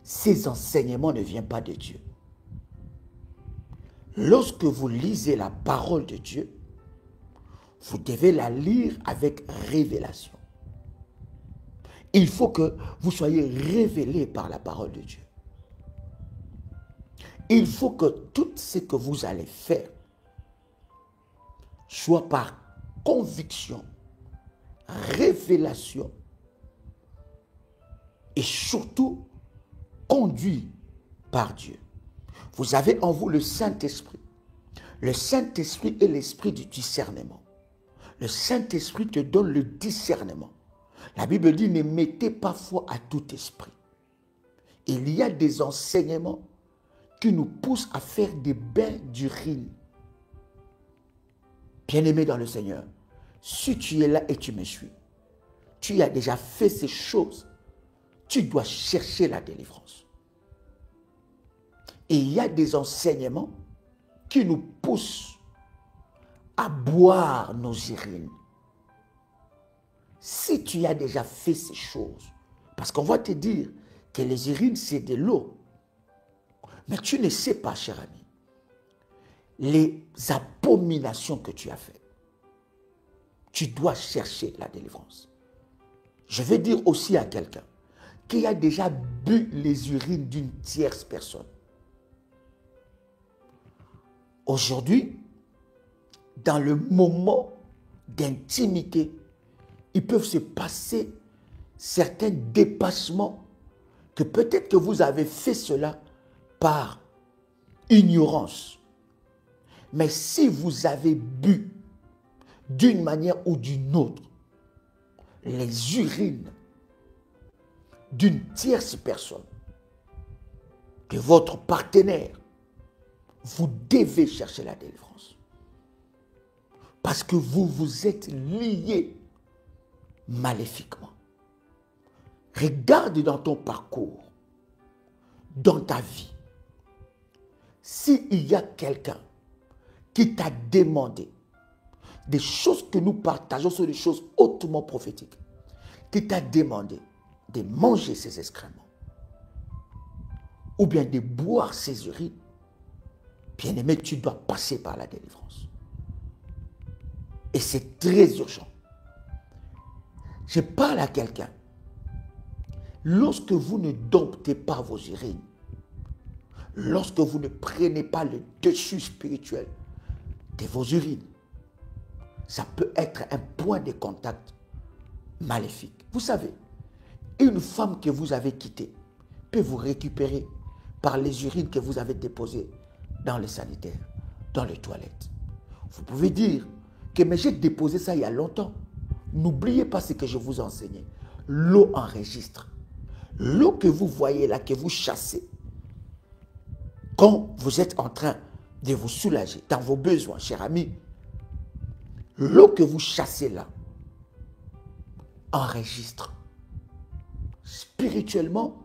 Ces enseignements ne viennent pas de Dieu. Lorsque vous lisez la parole de Dieu, vous devez la lire avec révélation. Il faut que vous soyez révélé par la parole de Dieu. Il faut que tout ce que vous allez faire soit par conviction, révélation et surtout conduit par Dieu. Vous avez en vous le Saint-Esprit. Le Saint-Esprit est l'esprit du discernement. Le Saint-Esprit te donne le discernement. La Bible dit, ne mettez pas foi à tout esprit. Il y a des enseignements qui nous poussent à faire des bains d'urine. Bien-aimé dans le Seigneur, si tu es là et tu me suis, tu as déjà fait ces choses, tu dois chercher la délivrance. Et il y a des enseignements qui nous poussent à boire nos urines. Si tu as déjà fait ces choses, parce qu'on va te dire que les urines, c'est de l'eau. Mais tu ne sais pas, cher ami, les abominations que tu as faites. Tu dois chercher la délivrance. Je vais dire aussi à quelqu'un qui a déjà bu les urines d'une tierce personne. Aujourd'hui, dans le moment d'intimité, il peut se passer certains dépassements que peut-être que vous avez fait cela par ignorance. Mais si vous avez bu d'une manière ou d'une autre les urines d'une tierce personne, de votre partenaire, vous devez chercher la délivrance. Parce que vous vous êtes liés maléfiquement. Regarde dans ton parcours, dans ta vie, s'il y a quelqu'un qui t'a demandé des choses que nous partageons sur des choses hautement prophétiques, qui t'a demandé de manger ses excréments ou bien de boire ses urines, bien-aimé, tu dois passer par la délivrance. Et c'est très urgent. Je parle à quelqu'un. Lorsque vous ne domptez pas vos urines, lorsque vous ne prenez pas le dessus spirituel de vos urines, ça peut être un point de contact maléfique. Vous savez, une femme que vous avez quittée peut vous récupérer par les urines que vous avez déposées dans les sanitaires, dans les toilettes. Vous pouvez dire que mais j'ai déposé ça il y a longtemps. N'oubliez pas ce que je vous ai enseigné. L'eau enregistre. L'eau que vous voyez là, que vous chassez, quand vous êtes en train de vous soulager dans vos besoins, cher ami, l'eau que vous chassez là enregistre. Spirituellement,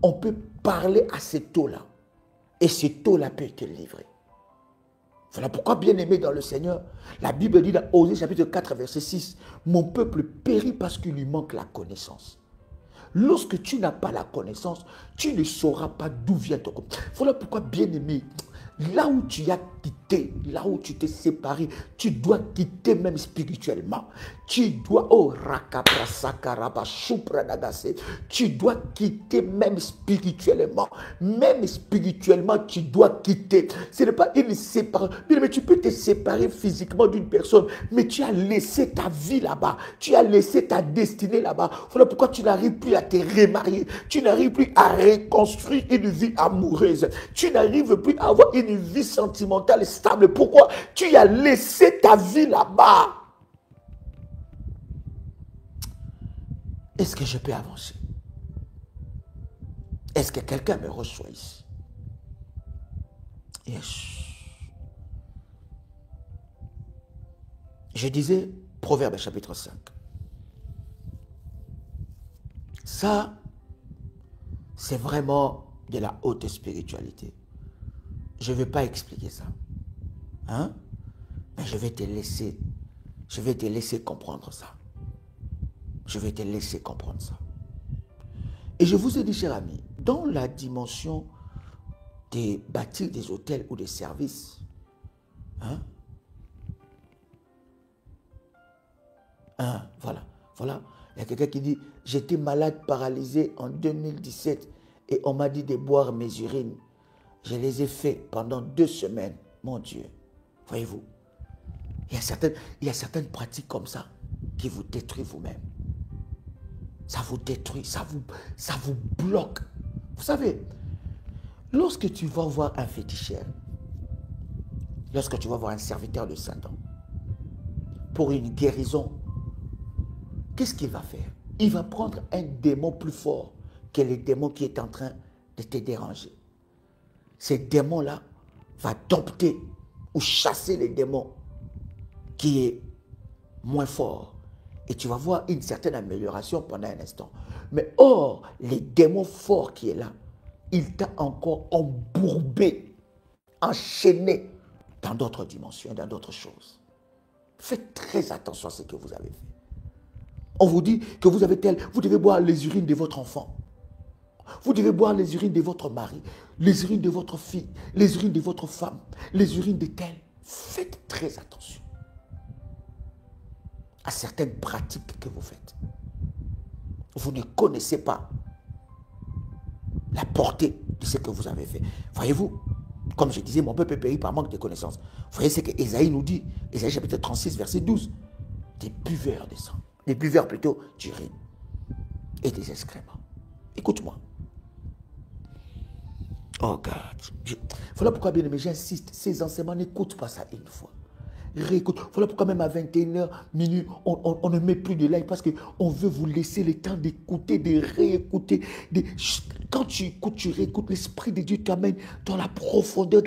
on peut parler à cette eau-là. Et cette eau-là peut te livrer. Voilà pourquoi, bien-aimé dans le Seigneur, la Bible dit dans Osée chapitre 4, verset 6, « Mon peuple périt parce qu'il lui manque la connaissance. » Lorsque tu n'as pas la connaissance, tu ne sauras pas d'où vient ton corps. Voilà pourquoi, bien-aimé, là où tu as quitté, là où tu t'es séparé, tu dois quitter même spirituellement. Tu dois, oh, tu dois quitter même spirituellement. Même spirituellement, tu dois quitter. Ce n'est pas une séparation. Mais tu peux te séparer physiquement d'une personne, mais tu as laissé ta vie là-bas. Tu as laissé ta destinée là-bas. Voilà pourquoi tu n'arrives plus à te remarier. Tu n'arrives plus à reconstruire une vie amoureuse. Tu n'arrives plus à avoir une vie sentimentale stable. Pourquoi? Tu as laissé ta vie là-bas. Est-ce que je peux avancer? Est-ce que quelqu'un me reçoit ici? Yes. Je disais, Proverbe chapitre 5. Ça, c'est vraiment de la haute spiritualité. Je ne vais pas expliquer ça. Hein? Mais je vais te laisser comprendre ça. Je vais te laisser comprendre ça. Et je vous ai dit, cher ami, dans la dimension de bâtir des hôtels ou des services, hein? Voilà. Il y a quelqu'un qui dit, j'étais malade, paralysé en 2017 et on m'a dit de boire mes urines. Je les ai fait pendant 2 semaines. Mon Dieu. Voyez-vous, il y a certaines pratiques comme ça qui vous détruisent vous-même. Ça vous détruit, ça vous bloque. Vous savez, lorsque tu vas voir un féticheur, lorsque tu vas voir un serviteur de Satan, pour une guérison, qu'est-ce qu'il va faire? Il va prendre un démon plus fort que le démon qui est en train de te déranger. Ce démon-là va dompter ou chasser le démon qui est moins fort. Et tu vas voir une certaine amélioration pendant un instant. Mais or, le démon fort qui est là, il t'a encore embourbé, enchaîné dans d'autres dimensions, dans d'autres choses. Faites très attention à ce que vous avez fait. On vous dit que vous devez boire les urines de votre enfant. Vous devez boire les urines de votre mari, les urines de votre fille, les urines de votre femme, les urines de tel. Faites très attention à certaines pratiques que vous faites. Vous ne connaissez pas la portée de ce que vous avez fait. Voyez-vous, comme je disais, mon peuple périt par manque de connaissances. Vous voyez ce que Ésaïe nous dit, Ésaïe chapitre 36, verset 12. Des buveurs de sang, des buveurs plutôt d'urine et des excréments. Écoute-moi. Oh God. Voilà pourquoi, bien aimé, j'insiste, ces enseignements, n'écoute pas ça une fois. Réécoute. Voilà pourquoi même à 21h, minuit, on ne met plus de live parce qu'on veut vous laisser le temps d'écouter, de réécouter. Quand tu écoutes, tu réécoutes, l'Esprit de Dieu t'amène dans la profondeur,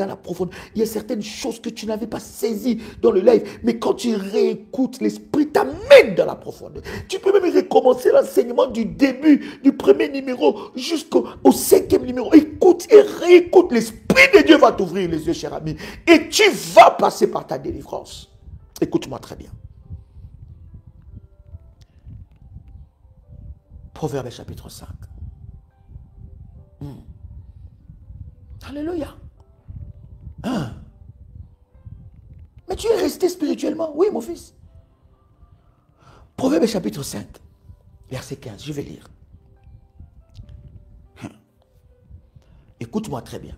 Il y a certaines choses que tu n'avais pas saisies dans le live, mais quand tu réécoutes, l'Esprit t'amène dans la profondeur. Tu peux même recommencer l'enseignement du début, du premier numéro jusqu'au 5e numéro. Écoute et réécoute, l'Esprit de Dieu va t'ouvrir les yeux, cher ami, et tu vas passer par ta délivrance. Écoute-moi très bien. Proverbe chapitre 5. Alléluia. Hein? Mais tu es resté spirituellement? Oui, mon fils. Proverbe chapitre 5, verset 15. Je vais lire. Écoute-moi très bien.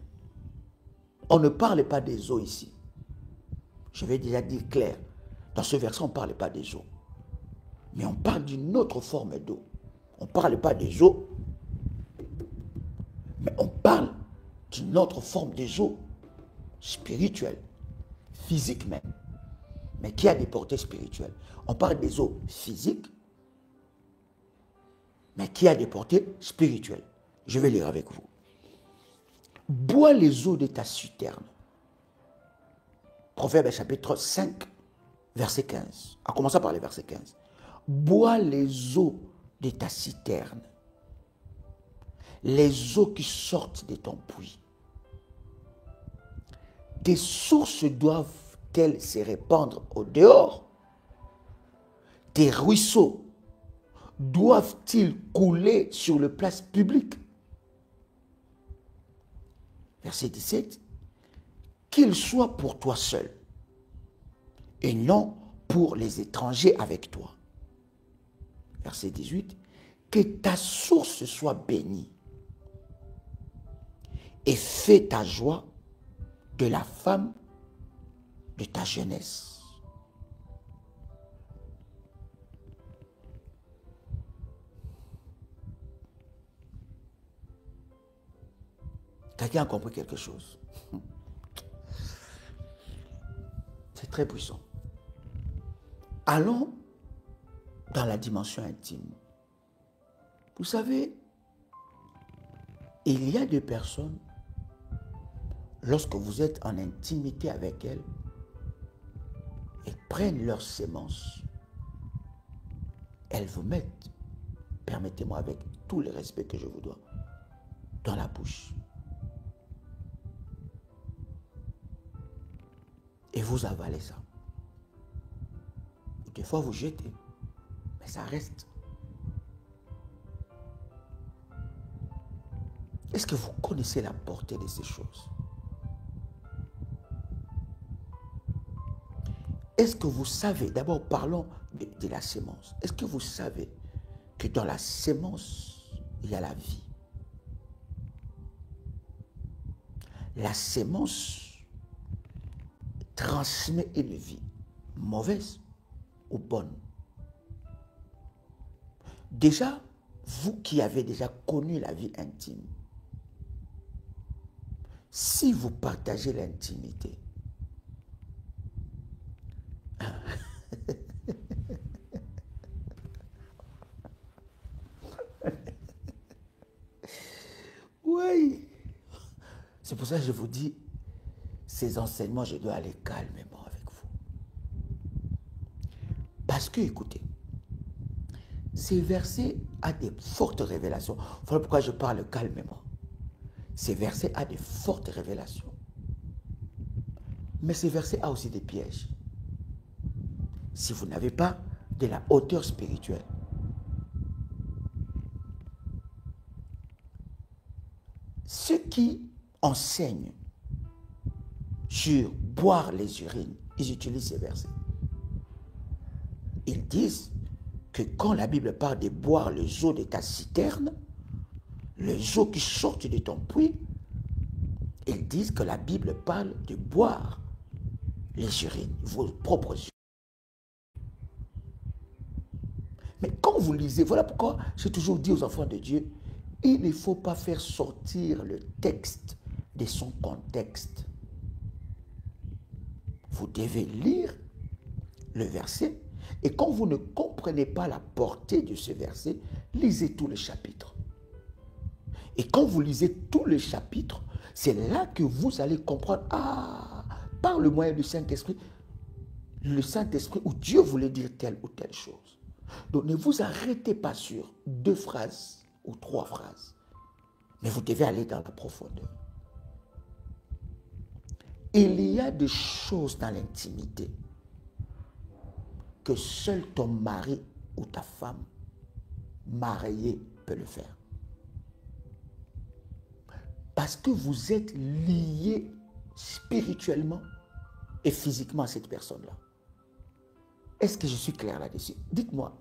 On ne parle pas des eaux ici. Je vais déjà dire clair. Dans ce verset, on ne parle pas des eaux. Mais on parle d'une autre forme d'eau. On ne parle pas des eaux. Mais on parle d'une autre forme des eaux spirituelles, physiques même, mais qui a des portées spirituelles. On parle des eaux physiques, mais qui a des portées spirituelles. Je vais lire avec vous. Bois les eaux de ta citerne. Proverbe chapitre 5, verset 15. En commençant par le verset 15. Bois les eaux de ta citerne. Les eaux qui sortent de ton puits. Tes sources doivent-elles se répandre au dehors? Tes ruisseaux doivent-ils couler sur le place publique? Verset 17. Qu'il soit pour toi seul et non pour les étrangers avec toi. Verset 18. Que ta source soit bénie et fais ta joie de la femme de ta jeunesse. Quelqu'un a compris quelque chose? C'est très puissant. Allons dans la dimension intime. Vous savez, il y a des personnes, lorsque vous êtes en intimité avec elles, elles prennent leurs sémences, elles vous mettent, permettez-moi avec tout le respect que je vous dois, dans la bouche. Et vous avalez ça. Des fois, vous jetez, mais ça reste. Est-ce que vous connaissez la portée de ces choses? Est-ce que vous savez, d'abord parlons de la sémence, est-ce que vous savez que dans la sémence, il y a la vie? La sémence transmet une vie, mauvaise ou bonne. Déjà, vous qui avez déjà connu la vie intime, si vous partagez l'intimité, oui, c'est pour ça que je vous dis, ces enseignements, je dois aller calmement avec vous. Parce que, écoutez, ces versets ont des fortes révélations. Voilà pourquoi je parle calmement. Ces versets ont des fortes révélations. Mais ces versets ont aussi des pièges. Si vous n'avez pas de la hauteur spirituelle. Ceux qui enseignent sur boire les urines, ils utilisent ces versets. Ils disent que quand la Bible parle de boire les eaux de ta citerne, les eaux qui sortent de ton puits, ils disent que la Bible parle de boire les urines, vos propres urines. Mais quand vous lisez, voilà pourquoi j'ai toujours dit aux enfants de Dieu, il ne faut pas faire sortir le texte de son contexte. Vous devez lire le verset et quand vous ne comprenez pas la portée de ce verset, lisez tout le chapitre. Et quand vous lisez tout le chapitre, c'est là que vous allez comprendre, ah, par le moyen du Saint-Esprit, le Saint-Esprit où Dieu voulait dire telle ou telle chose. Donc ne vous arrêtez pas sur 2 phrases ou 3 phrases, mais vous devez aller dans la profondeur. Il y a des choses dans l'intimité que seul ton mari ou ta femme mariée peut le faire. Parce que vous êtes liés spirituellement et physiquement à cette personne-là. Est-ce que je suis clair là-dessus? Dites-moi.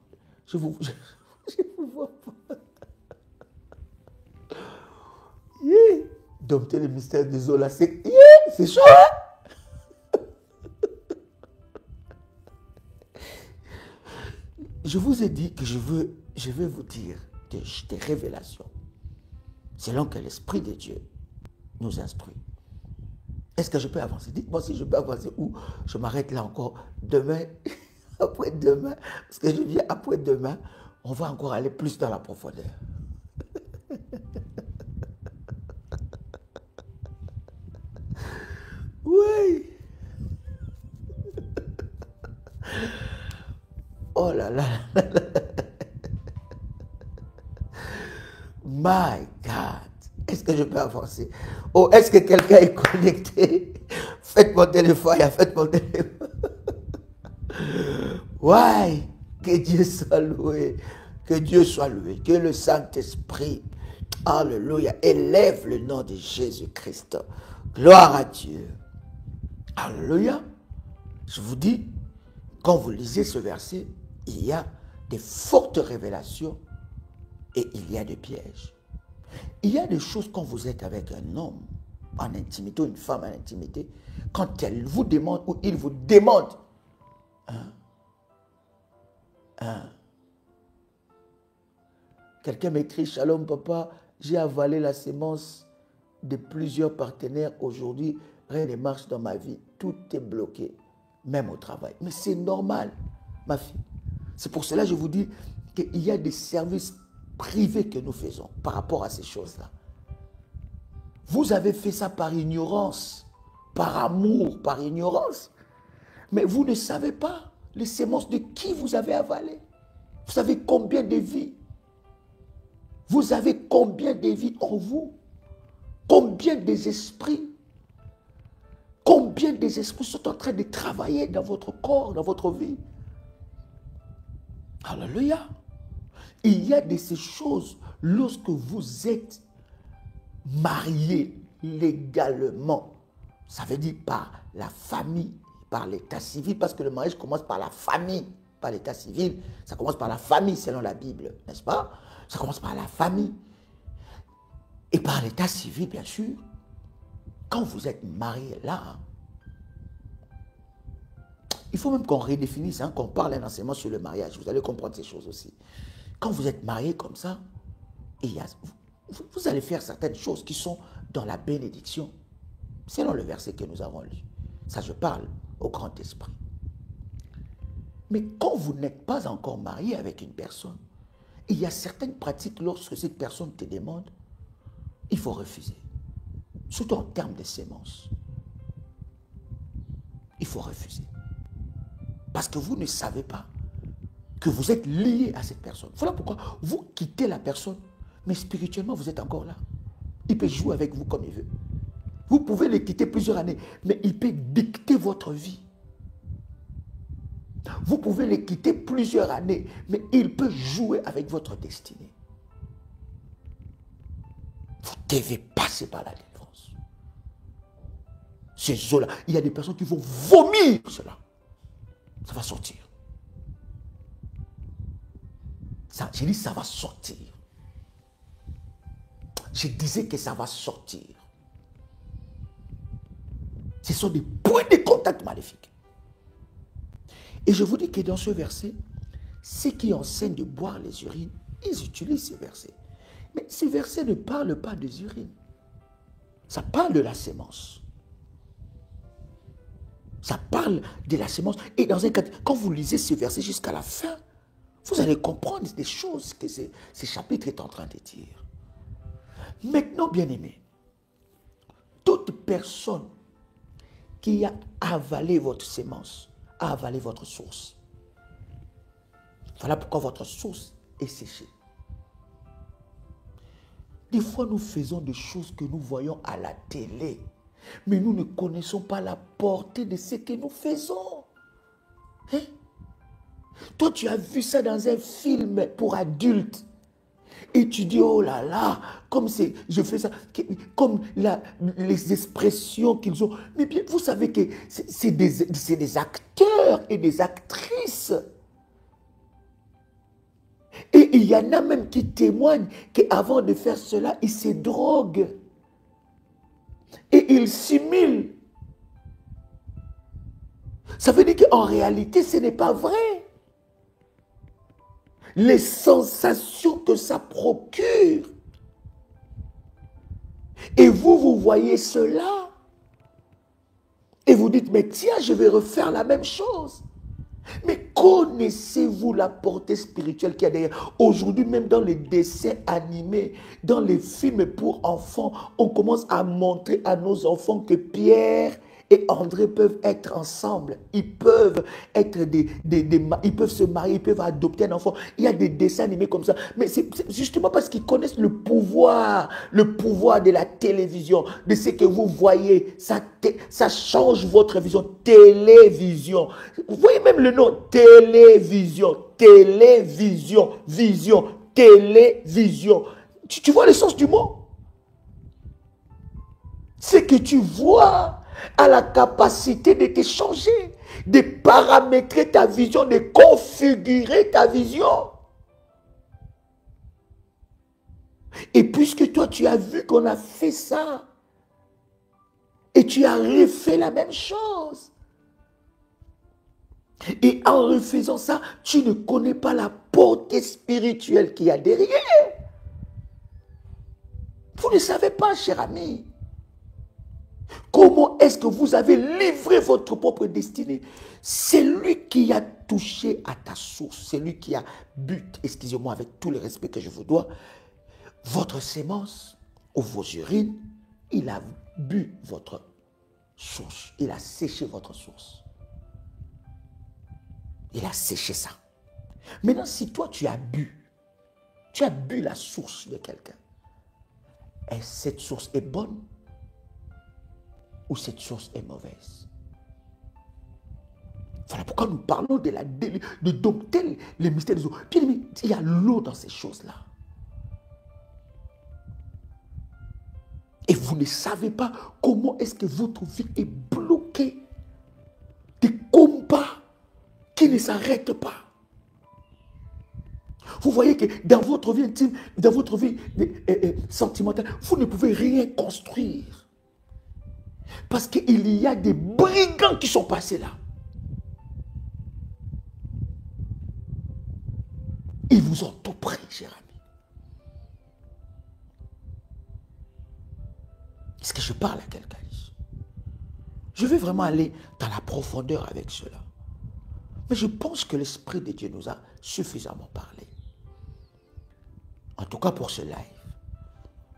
Je vous vois pas. Yeah. Dompter le mystère de Zola, c'est chaud, hein? Je vous ai dit que je vais vous dire des révélations selon que l'Esprit de Dieu nous instruit. Est-ce que je peux avancer? Dites-moi si je peux avancer ou je m'arrête là encore demain, après-demain, parce que je viens après-demain, on va encore aller plus dans la profondeur. Oui. Oh là là. My God. Est-ce que je peux avancer? Oh, est-ce que quelqu'un est connecté? Faites mon téléphone, faites mon téléphone. Ouais. Que Dieu soit loué. Que Dieu soit loué. Que le Saint-Esprit, alléluia, élève le nom de Jésus-Christ. Gloire à Dieu. Alléluia. Je vous dis, quand vous lisez ce verset, il y a des fortes révélations et il y a des pièges. Il y a des choses quand vous êtes avec un homme en intimité ou une femme en intimité, quand elle vous demande ou il vous demande, quelqu'un m'écrit, Shalom papa, j'ai avalé la sémence de plusieurs partenaires aujourd'hui, rien ne marche dans ma vie, tout est bloqué, même au travail. Mais c'est normal, ma fille. C'est pour cela que je vous dis qu'il y a des services privés que nous faisons par rapport à ces choses-là. Vous avez fait ça par ignorance, par amour, par ignorance. Mais vous ne savez pas les semences de qui vous avez avalé. Vous savez combien de vies. Vous avez combien de vies en vous. Combien des esprits. Combien des esprits sont en train de travailler dans votre corps, dans votre vie. Alléluia. Il y a de ces choses lorsque vous êtes marié légalement. Ça veut dire par la famille, par l'état civil, parce que le mariage commence par la famille, par l'état civil. Ça commence par la famille selon la Bible, n'est-ce pas? Ça commence par la famille. Et par l'état civil, bien sûr. Quand vous êtes marié là, il faut même qu'on redéfinisse, qu'on parle un enseignement sur le mariage. Vous allez comprendre ces choses aussi. Quand vous êtes marié comme ça, vous allez faire certaines choses qui sont dans la bénédiction, selon le verset que nous avons lu. Ça, je parle au grand esprit. Mais quand vous n'êtes pas encore marié avec une personne, il y a certaines pratiques lorsque cette personne te demande, il faut refuser. Surtout en termes de sémences. Il faut refuser. Parce que vous ne savez pas que vous êtes lié à cette personne. Voilà pourquoi vous quittez la personne, mais spirituellement, vous êtes encore là. Il peut jouer avec vous comme il veut. Vous pouvez le quitter plusieurs années, mais il peut dicter votre vie. Vous pouvez le quitter plusieurs années, mais il peut jouer avec votre destinée. Vous devez passer par la délivrance. Ces eaux-là, il y a des personnes qui vont vomir cela. Ça va sortir. Ça, j'ai dit ça va sortir. Je disais que ça va sortir. Ce sont des points de contact maléfiques. Et je vous dis que dans ce verset, ceux qui enseignent de boire les urines, ils utilisent ce verset. Mais ce verset ne parle pas des urines. Ça parle de la sémence. Ça parle de la sémence. Et dans un cas, quand vous lisez ce verset jusqu'à la fin, vous allez comprendre des choses que ce chapitre est en train de dire. Maintenant, bien-aimés, toute personne qui a avalé votre sémence a avalé votre source. Voilà pourquoi votre source est séchée. Des fois, nous faisons des choses que nous voyons à la télé, mais nous ne connaissons pas la portée de ce que nous faisons. Hein? Toi, tu as vu ça dans un film pour adultes. Et tu dis, oh là là, comme c'est, je fais ça, comme les expressions qu'ils ont. Mais bien, vous savez que c'est des acteurs et des actrices. Et il y en a même qui témoignent qu'avant de faire cela, ils se droguent. Et ils simulent. Ça veut dire qu'en réalité, ce n'est pas vrai. Les sensations que ça procure. Et vous voyez cela. Et vous dites, mais tiens, je vais refaire la même chose. Mais connaissez-vous la portée spirituelle qu'il y a derrière? Aujourd'hui, même dans les dessins animés, dans les films pour enfants, on commence à montrer à nos enfants que Pierre et André peuvent être ensemble. Ils peuvent être ils peuvent se marier, ils peuvent adopter un enfant. Il y a des dessins animés comme ça. Mais c'est justement parce qu'ils connaissent le pouvoir de la télévision, de ce que vous voyez. Ça change votre vision. Télévision. Vous voyez même le nom télévision. Télévision. Vision. Télévision. Tu vois le sens du mot? Ce que tu vois a la capacité de te changer, de paramétrer ta vision, de configurer ta vision. Et puisque toi, tu as vu qu'on a fait ça, et tu as refait la même chose, et en refaisant ça, tu ne connais pas la portée spirituelle qu'il y a derrière. Vous ne savez pas, cher ami. Comment est-ce que vous avez livré votre propre destinée? C'est lui qui a touché à ta source. C'est lui qui a bu, excusez-moi avec tout le respect que je vous dois, votre sémence ou vos urines. Il a bu votre source. Il a séché votre source. Il a séché ça. Maintenant, si toi tu as bu la source de quelqu'un, et cette source est bonne ou cette source est mauvaise? Voilà pourquoi nous parlons de dompter les mystères des eaux. Bien aimé, il y a l'eau dans ces choses-là. Et vous ne savez pas comment est-ce que votre vie est bloquée. Des combats qui ne s'arrêtent pas. Vous voyez que dans votre vie intime, dans votre vie sentimentale, vous ne pouvez rien construire. Parce qu'il y a des brigands qui sont passés là. Ils vous ont tout pris, cher ami. Est-ce que je parle à quelqu'un ici? Je vais vraiment aller dans la profondeur avec cela. Mais je pense que l'Esprit de Dieu nous a suffisamment parlé. En tout cas pour ce live,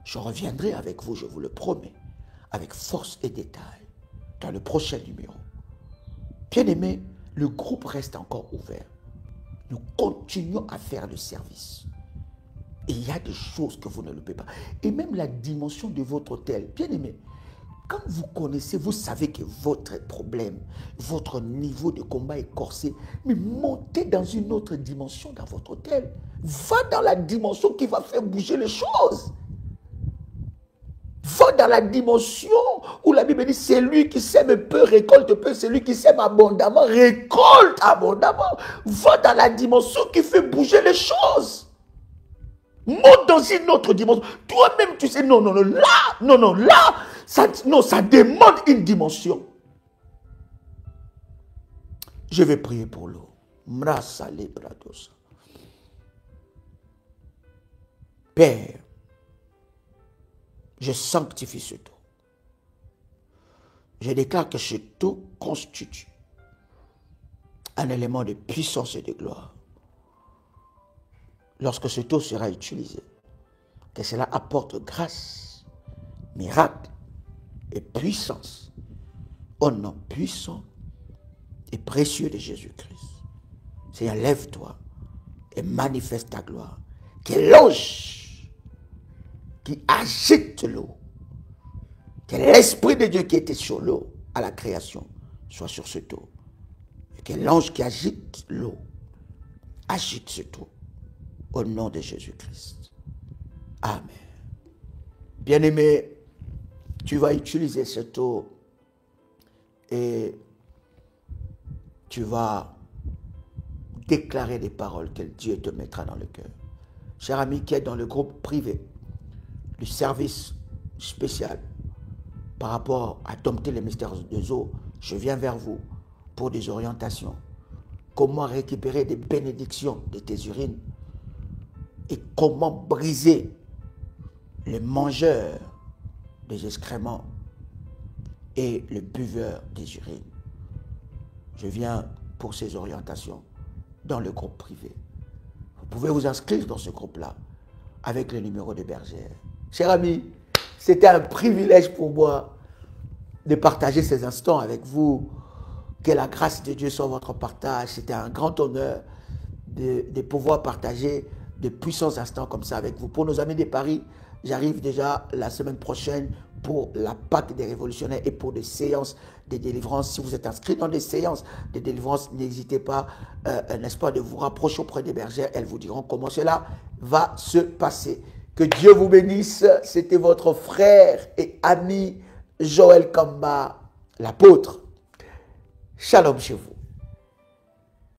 je reviendrai avec vous, je vous le promets, avec force et détail, dans le prochain numéro. Bien-aimés, le groupe reste encore ouvert. Nous continuons à faire le service. Et il y a des choses que vous ne loupez pas. Et même la dimension de votre hôtel, bien-aimé, quand vous connaissez, vous savez que votre problème, votre niveau de combat est corsé, mais montez dans une autre dimension dans votre hôtel. Va dans la dimension qui va faire bouger les choses. Va dans la dimension où la Bible dit, c'est lui qui sème peu, récolte peu, c'est lui qui sème abondamment, récolte abondamment. Va dans la dimension qui fait bouger les choses. Monte dans une autre dimension. Toi-même, tu sais, non, là, ça demande une dimension. Je vais prier pour l'eau. Père, je sanctifie ce eau. Je déclare que ce eau constitue un élément de puissance et de gloire. Lorsque ce eau sera utilisé, que cela apporte grâce, miracle et puissance au nom puissant et précieux de Jésus-Christ. Seigneur, lève-toi et manifeste ta gloire. Que l'ange qui agite l'eau, que l'Esprit de Dieu qui était sur l'eau à la création soit sur ce eau. Et que l'ange qui agite l'eau agite ce eau. Au nom de Jésus-Christ. Amen. Bien-aimé, tu vas utiliser cette eau et tu vas déclarer des paroles que Dieu te mettra dans le cœur. Cher ami qui est dans le groupe privé, le service spécial par rapport à dompter les mystères des eaux, je viens vers vous pour des orientations. Comment récupérer des bénédictions de tes urines et comment briser le mangeur des excréments et le buveur des urines. Je viens pour ces orientations dans le groupe privé. Vous pouvez vous inscrire dans ce groupe-là avec le numéro de bergère. Chers amis, c'était un privilège pour moi de partager ces instants avec vous. Que la grâce de Dieu soit votre partage. C'était un grand honneur de pouvoir partager de puissants instants comme ça avec vous. Pour nos amis de Paris, j'arrive déjà la semaine prochaine pour la Pâque des révolutionnaires et pour des séances de délivrance. Si vous êtes inscrit dans des séances de délivrance, n'hésitez pas, n'est-ce pas, de vous rapprocher auprès des bergères. Elles vous diront comment cela va se passer. Que Dieu vous bénisse. C'était votre frère et ami Joël Kamba, l'apôtre. Shalom chez vous.